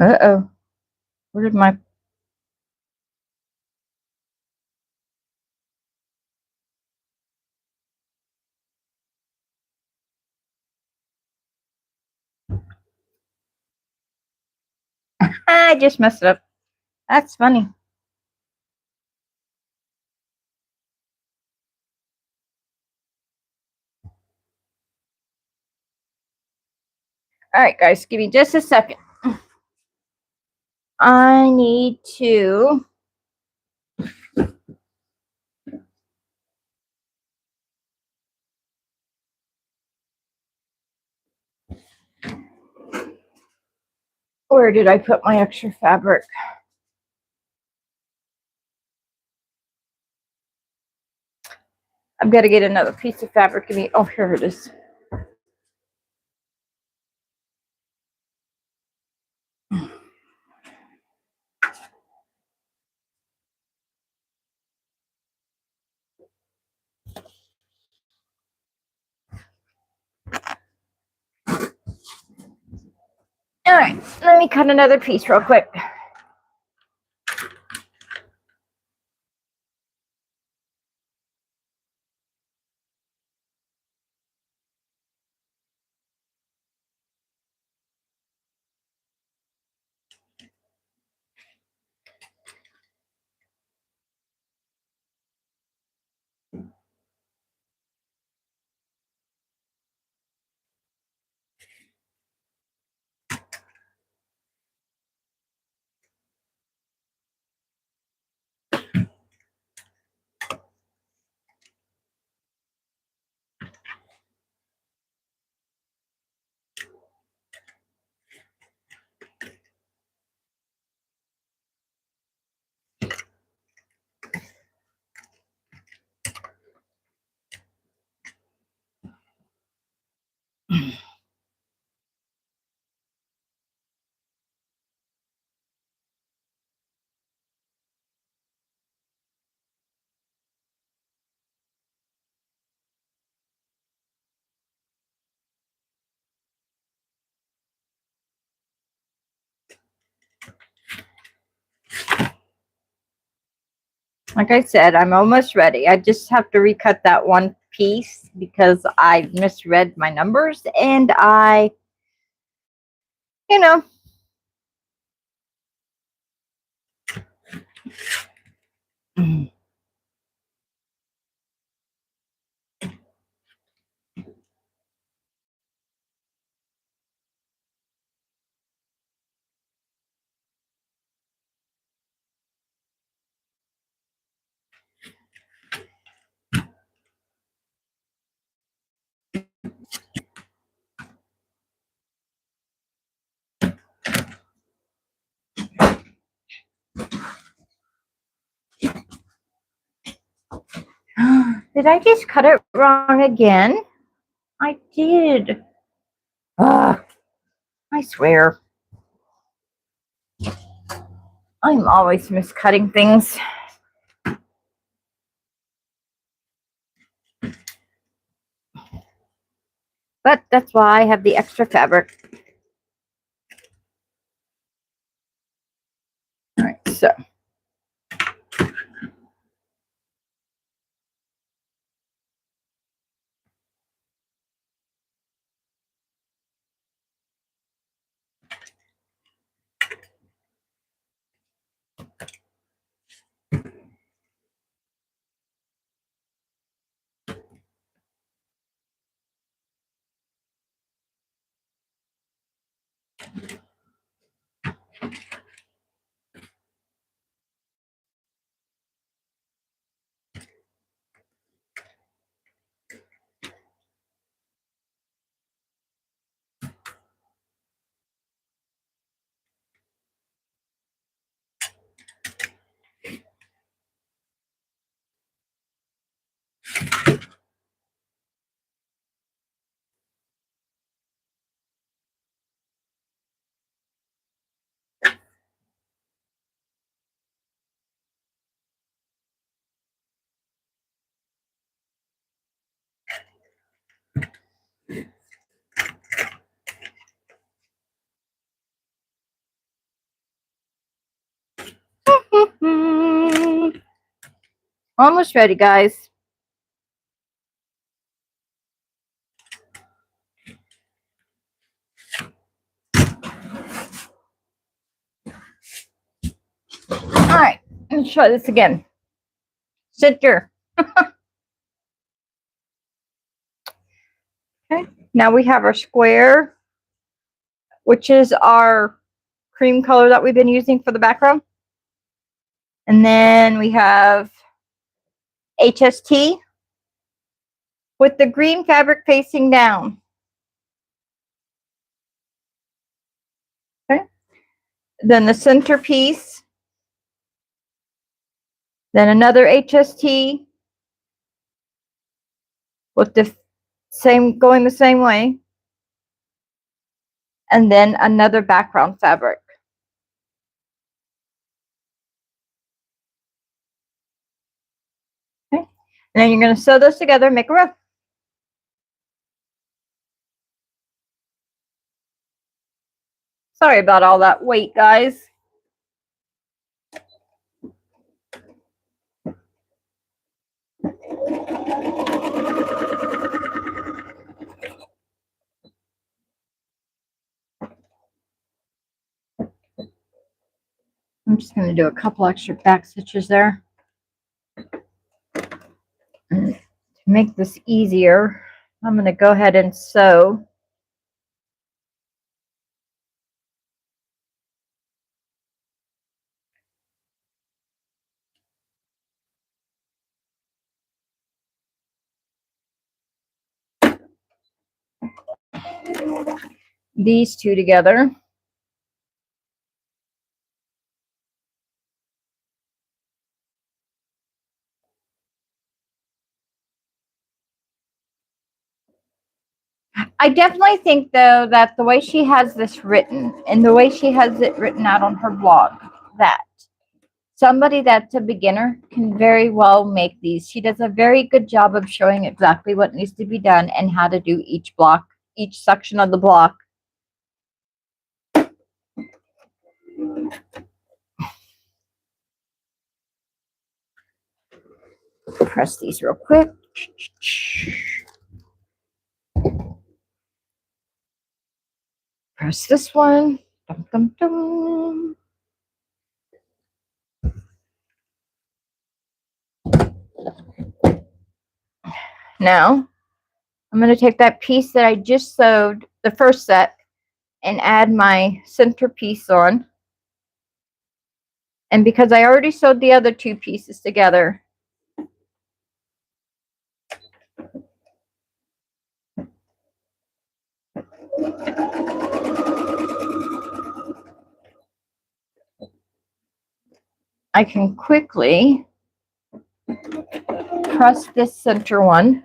uh-oh. Where did my I just messed it up. That's funny. All right, guys, give me just a second. I need to Where did I put my extra fabric? I've got to get another piece of fabric in me. Oh, here it is. All right, let me cut another piece real quick. Like I said, I'm almost ready. I just have to recut that one piece because I misread my numbers and I, you know. Did I just cut it wrong again? I did. Ugh, I swear. I'm always miscutting things. But that's why I have the extra fabric. All right, so. Almost ready, guys. All right, let's try this again. Center. Okay, now we have our square, which is our cream color that we've been using for the background. And then we have HST with the green fabric facing down. Okay. then the centerpiece, then another HST with the same, going the same way, and then another background fabric. Okay, and then you're going to sew those together, make a row. Sorry about all that weight, guys. I'm just going to do a couple extra back stitches there. And to make this easier, I'm going to go ahead and sew these two together. I definitely think, though, that the way she has this written and the way she has it written out on her blog, that somebody that's a beginner can very well make these. She does a very good job of showing exactly what needs to be done and how to do each block, each section of the block. Press these real quick. Press this one. Dum, dum, dum. Now, I'm going to take that piece that I just sewed, the first set, and add my center piece on. And because I already sewed the other two pieces together, I can quickly press this center one.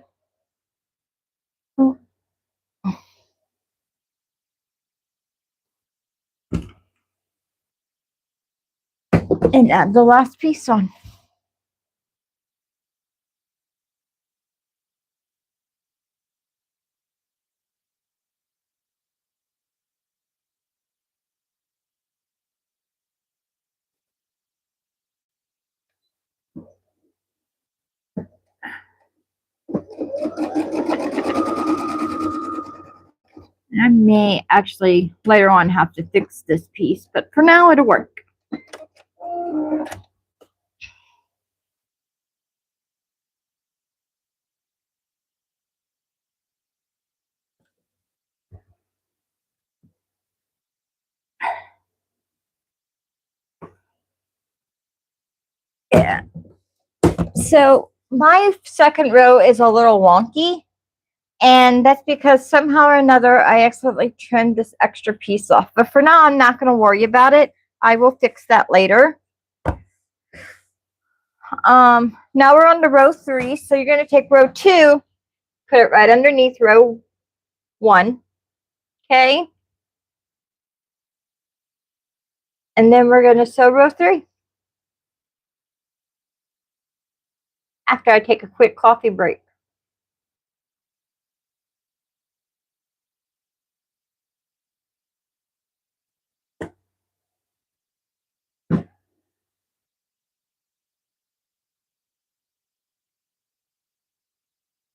And add the last piece on. I may actually later on have to fix this piece, but for now it'll work. Yeah. So my second row is a little wonky, and that's because somehow or another I accidentally trimmed this extra piece off. But for now, I'm not going to worry about it. I will fix that later. Now we're on to row 3. So you're going to take row 2, put it right underneath row 1. Okay. And then we're going to sew row 3. After I take a quick coffee break.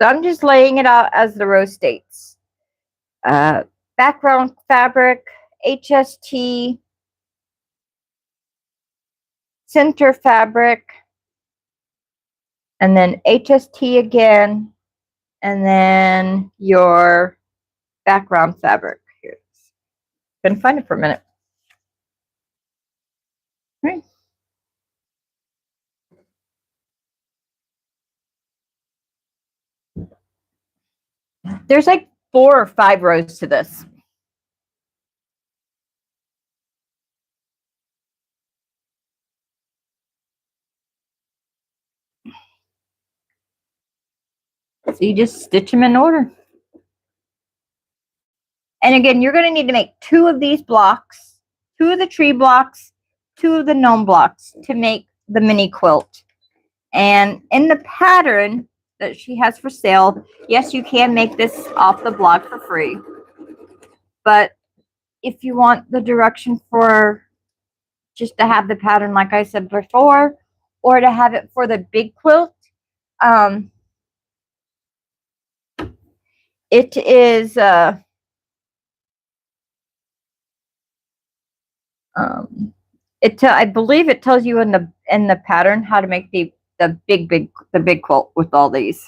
So I'm just laying it out as the row states. Background fabric, HST, center fabric, and then HST again, and then your background fabric. Here, couldn't find it for a minute. Right. There's like 4 or 5 rows to this. So you just stitch them in order. And again, you're going to need to make 2 of these blocks, 2 of the tree blocks, 2 of the gnome blocks to make the mini quilt. And in the pattern that she has for sale, yes, you can make this off the blog for free. But if you want the direction for just to have the pattern, like I said before, or to have it for the big quilt, it is I believe it tells you in the pattern how to make the big quilt with all these.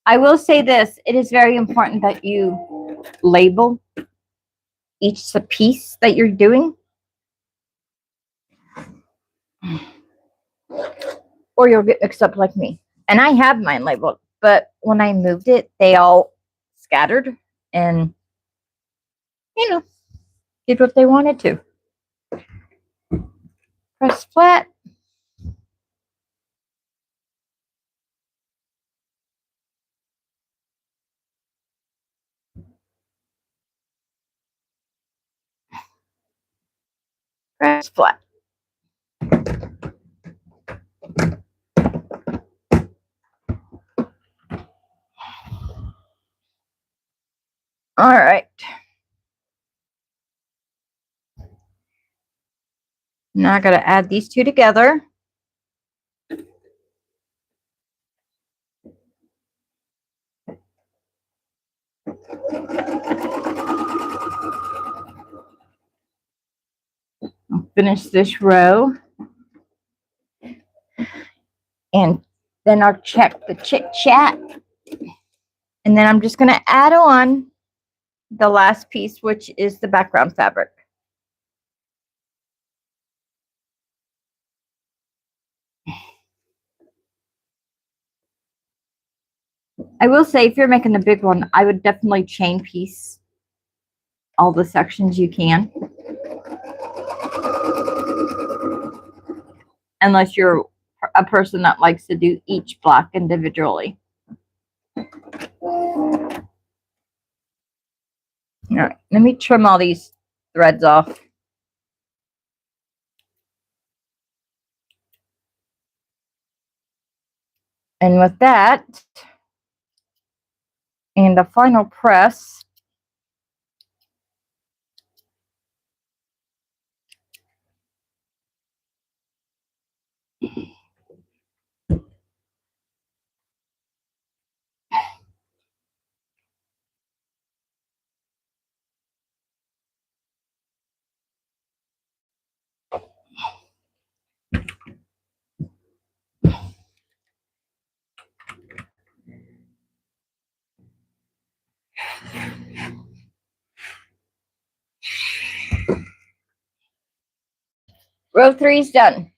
I will say this, it is very important that you label each piece that you're doing, or you'll get mixed up like me. And I have mine labeled, but when I moved it, they all scattered and, you know, did what they wanted to. Press flat. Press flat. All right. Now I got to add these 2 together. I'll finish this row. And then I'll check the chit chat. And then I'm just going to add on the last piece, which is the background fabric. I will say, if you're making the big one, I would definitely chain piece all the sections you can. Unless you're a person that likes to do each block individually. All right, let me trim all these threads off. And with that, and the final press, row 3 is done.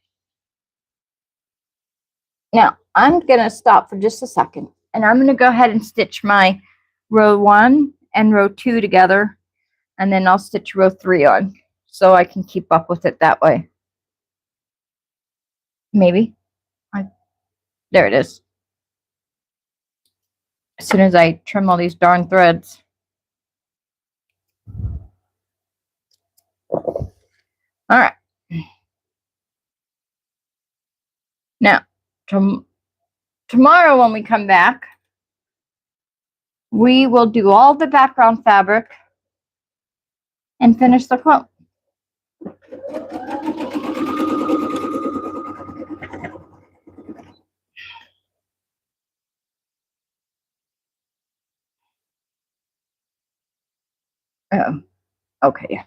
Now, I'm going to stop for just a second, and I'm going to go ahead and stitch my row 1 and row 2 together, and then I'll stitch row 3 on, so I can keep up with it that way. Maybe. There it is. As soon as I trim all these darn threads. All right. Now, tomorrow when we come back, we will do all the background fabric and finish the quilt. Okay.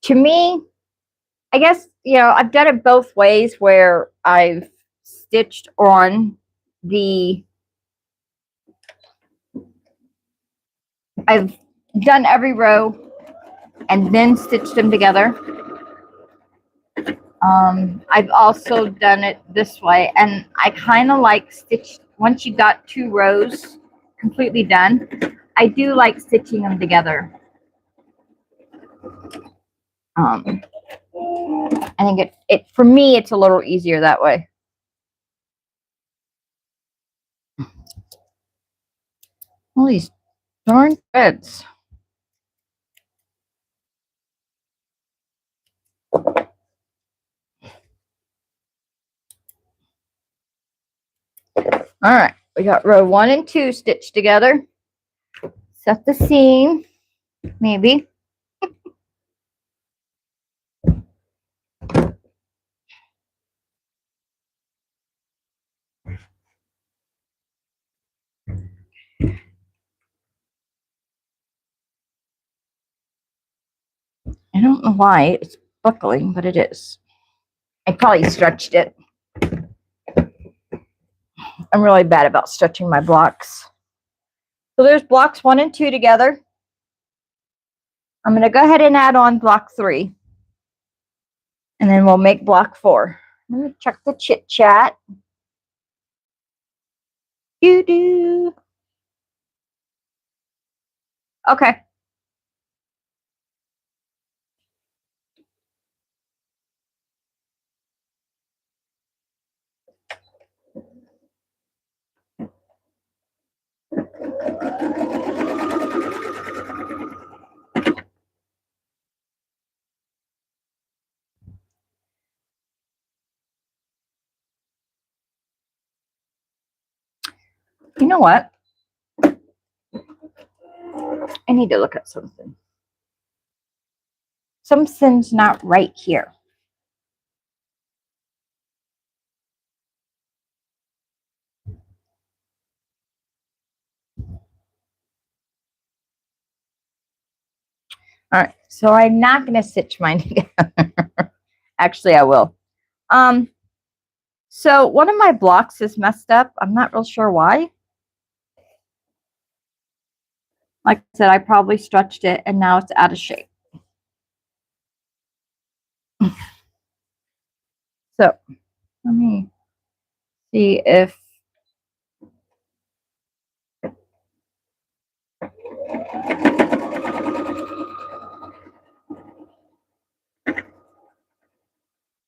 To me, I guess, I've done it both ways where I've stitched on I've done every row and then stitched them together. I've also done it this way, and I kind of like once you got 2 rows completely done, I do like stitching them together. I think for me, it's a little easier that way. All these darn threads. All right, we got row 1 and 2 stitched together. Set the seam, maybe. I don't know why it's buckling, but it is. I probably stretched it. I'm really bad about stretching my blocks. So there's blocks 1 and 2 together. I'm going to go ahead and add on block 3. And then we'll make block 4. Let me check the chit chat. Doo-doo. Okay. You know what? I need to look at something. Something's not right here. All right, so I'm not going to stitch mine together. Actually, I will. So one of my blocks is messed up. I'm not real sure why. Like I said, I probably stretched it and now it's out of shape. So let me see if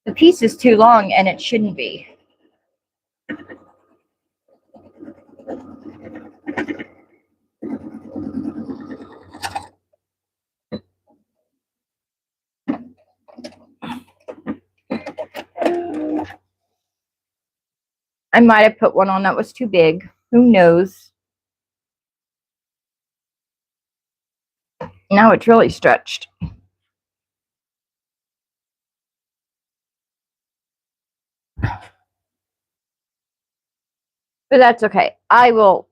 the piece is too long, and it shouldn't be. I might have put one on that was too big. Who knows? Now it's really stretched. But that's okay. I will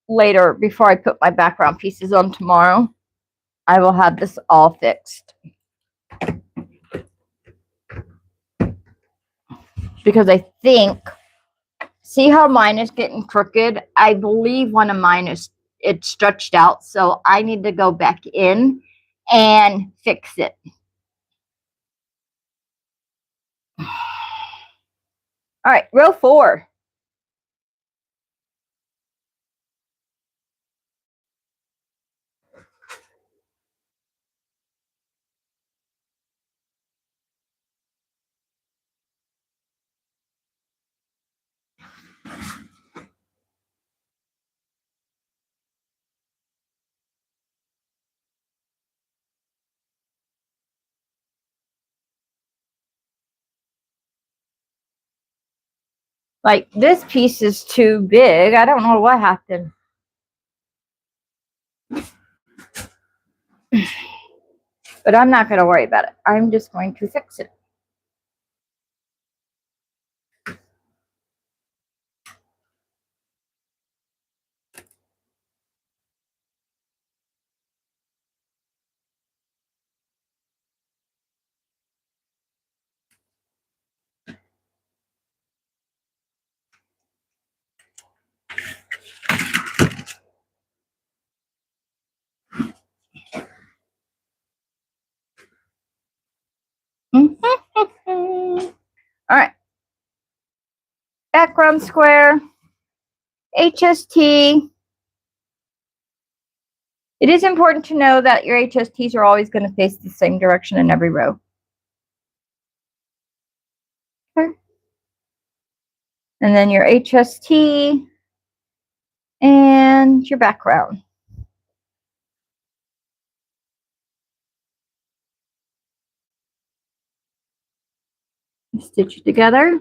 later, before I put my background pieces on tomorrow, I will have this all fixed. Because I think, see how mine is getting crooked? I believe one of mine it's stretched out, so I need to go back in and fix it. All right, row 4. Like this piece is too big. I don't know what happened. But I'm not going to worry about it. I'm just going to fix it. All right. Background square. HST. It is important to know that your HSTs are always going to face the same direction in every row. Okay. And then your HST and your background. Stitch it together.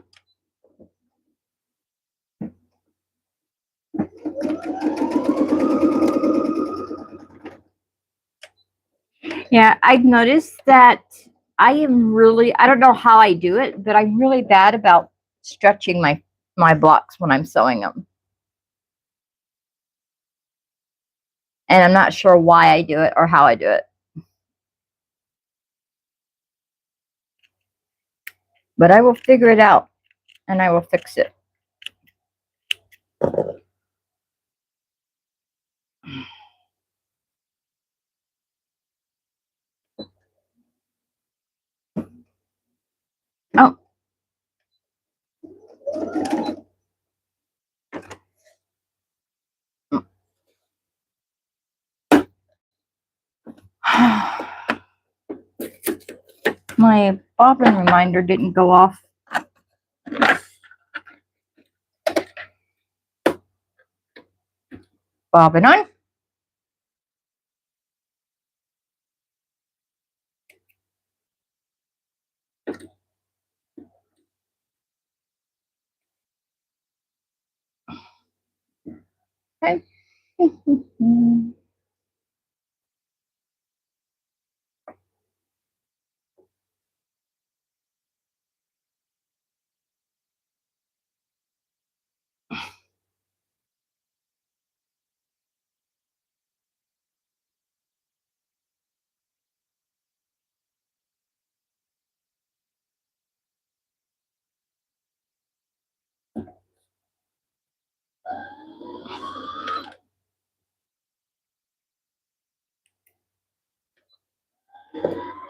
Yeah, I've noticed that I don't know how I do it, but I'm really bad about stretching my blocks when I'm sewing them. And I'm not sure why I do it or how I do it. But I will figure it out and I will fix it. Oh. My bobbin reminder didn't go off. Bobbin on. Okay.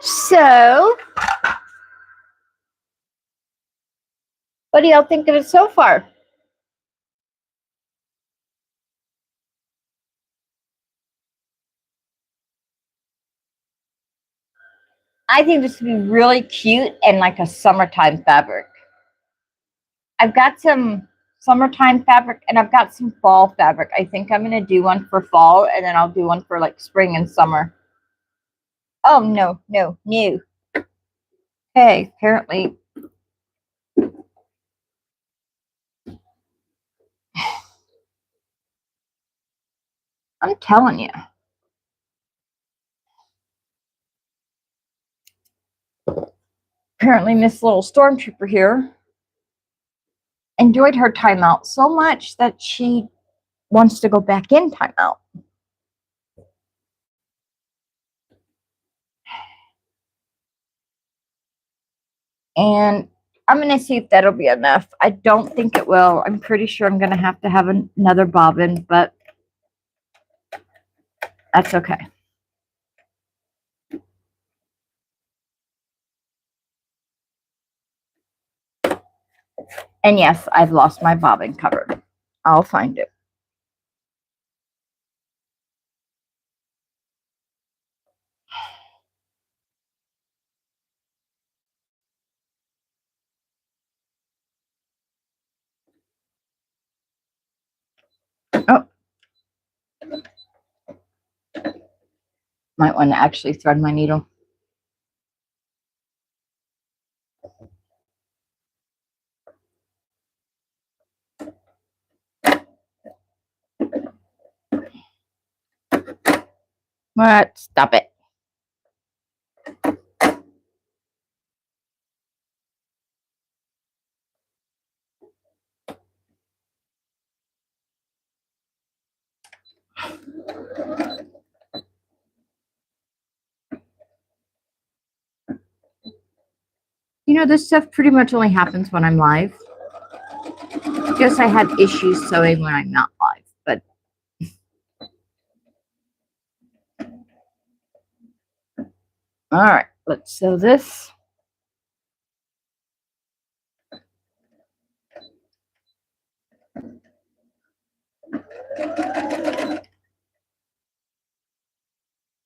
So, what do y'all think of it so far? I think this would be really cute and like a summertime fabric. I've got some summertime fabric and I've got some fall fabric. I think I'm going to do one for fall and then I'll do one for like spring and summer. Oh, no. Okay, apparently. I'm telling you. Apparently, Miss Little Stormtrooper here enjoyed her timeout so much that she wants to go back in timeout. And I'm going to see if that'll be enough. I don't think it will. I'm pretty sure I'm going to have another bobbin, but that's okay. And yes, I've lost my bobbin cover. I'll find it. Oh. Might want to actually thread my needle. What? Stop it. You know, this stuff pretty much only happens when I'm live. I guess I have issues sewing when I'm not live, but all right, let's sew this.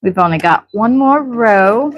We've only got one more row.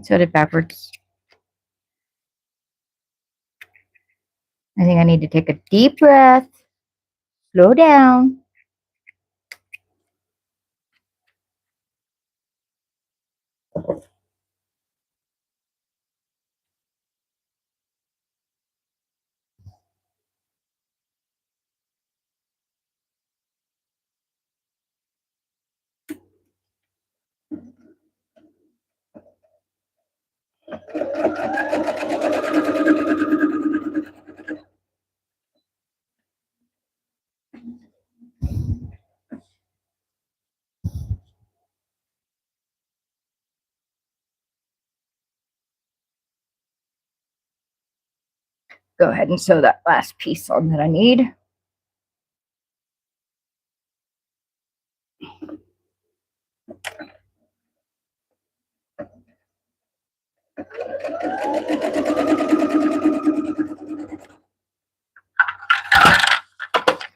Sewed it backwards. I think I need to take a deep breath, slow down. Go ahead and sew that last piece on that I need.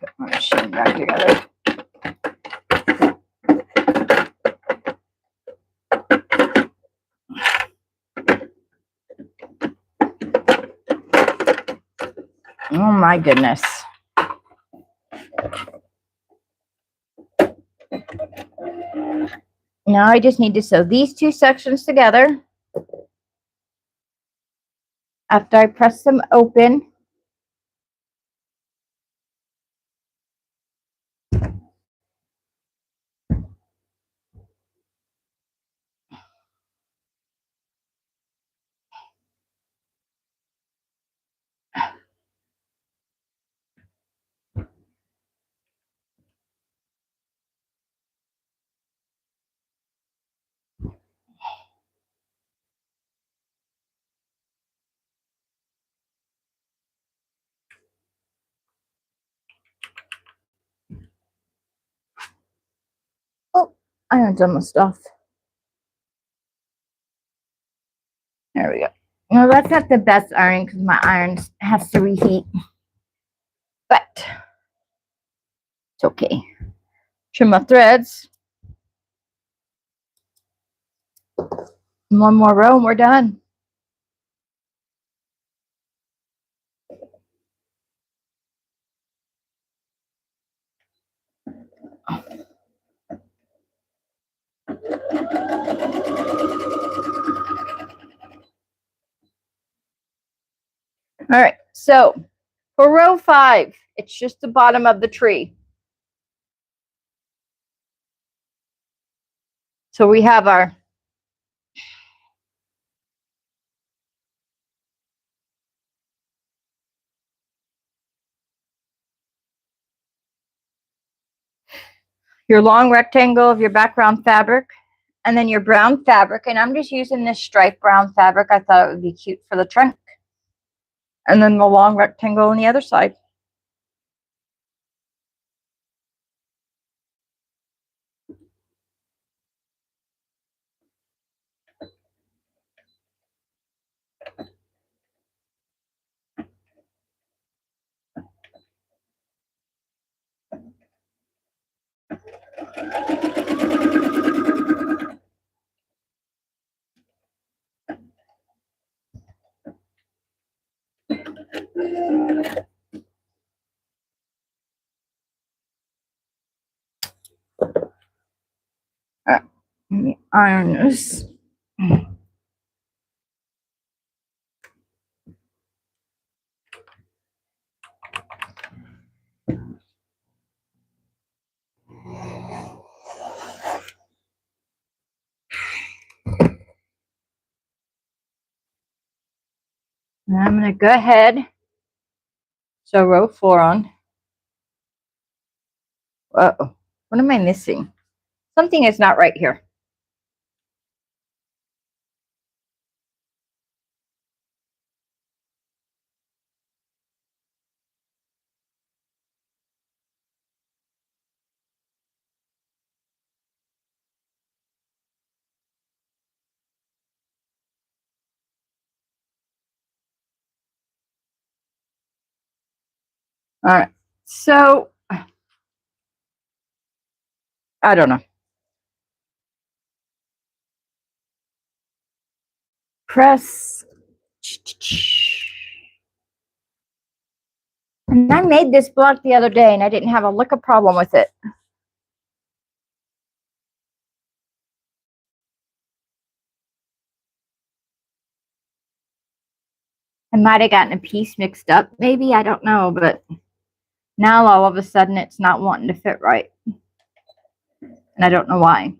Put my machine back together. Oh my goodness. Now I just need to sew these two sections together. After I press them open, oh, iron's almost off. There we go. Well, that's not the best iron because my iron has to reheat, but it's okay. Trim my threads. One more row and we're done. All right, so for row 5, it's just the bottom of the tree. So we have our your long rectangle of your background fabric, and then your brown fabric. And I'm just using this striped brown fabric. I thought it would be cute for the trunk. And then the long rectangle on the other side. Let me iron this. And I'm going to go ahead. So row 4 on. Uh-oh. What am I missing? Something is not right here. All right. So I don't know. Press. And I made this block the other day and I didn't have a lick of problem with it. I might have gotten a piece mixed up, maybe, I don't know, but now all of a sudden it's not wanting to fit right. And I don't know why.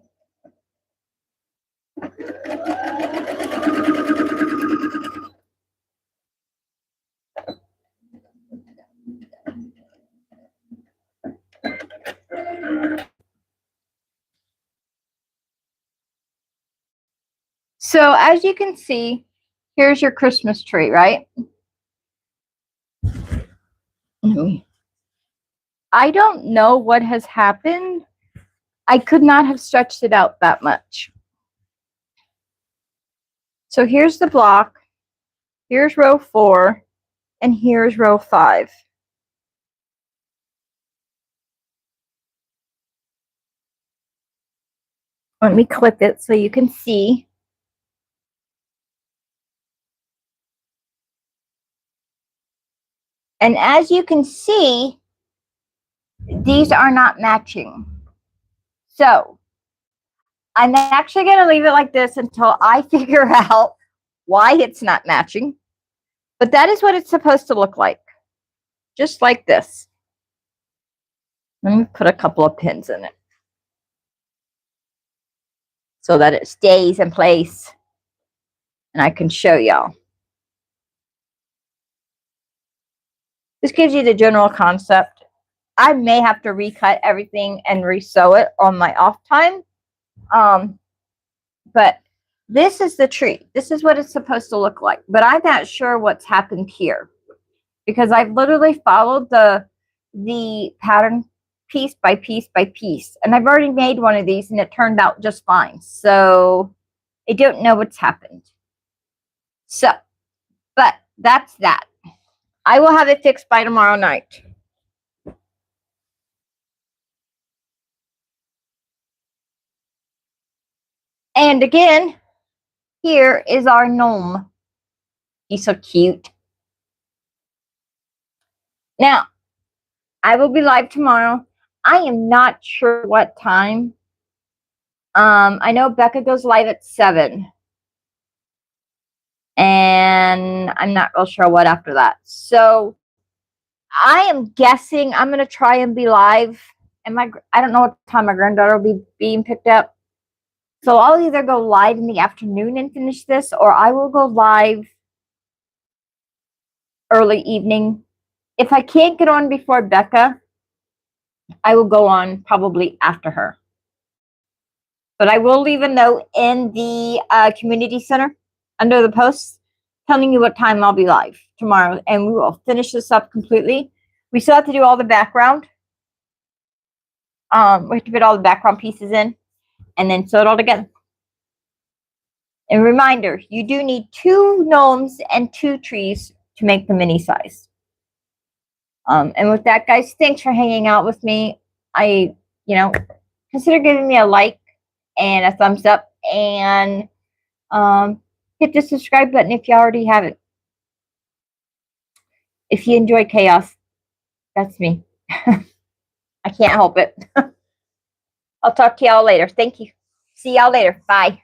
So as you can see, here's your Christmas tree, right? I don't know what has happened. I could not have stretched it out that much. So here's the block, here's row 4, and here's row 5. Let me clip it so you can see. And as you can see, these are not matching. So I'm actually going to leave it like this until I figure out why it's not matching. But that is what it's supposed to look like. Just like this. Let me put a couple of pins in it so that it stays in place and I can show y'all. This gives you the general concept. I may have to recut everything and resew it on my off time. But this is the tree. This is what it's supposed to look like. But I'm not sure what's happened here because I've literally followed the pattern piece by piece by piece. And I've already made one of these and it turned out just fine. So I don't know what's happened. So, but that's that. I will have it fixed by tomorrow night. And again, here is our gnome. He's so cute. Now, I will be live tomorrow. I am not sure what time. I know Becca goes live at 7. And I'm not real sure what after that. So I am guessing I'm going to try and be live. And I don't know what time my granddaughter will be being picked up. So I'll either go live in the afternoon and finish this, or I will go live early evening. If I can't get on before Becca, I will go on probably after her. But I will leave a note in the community center under the posts telling you what time I'll be live tomorrow. And we will finish this up completely. We still have to do all the background. We have to put all the background pieces in and then sew it all together. And reminder, you do need 2 gnomes and 2 trees to make the mini size. And with that, guys, thanks for hanging out with me. Consider giving me a like and a thumbs up, and hit the subscribe button if you already haven't. If you enjoy chaos, that's me. I can't help it. I'll talk to y'all later. Thank you. See y'all later. Bye.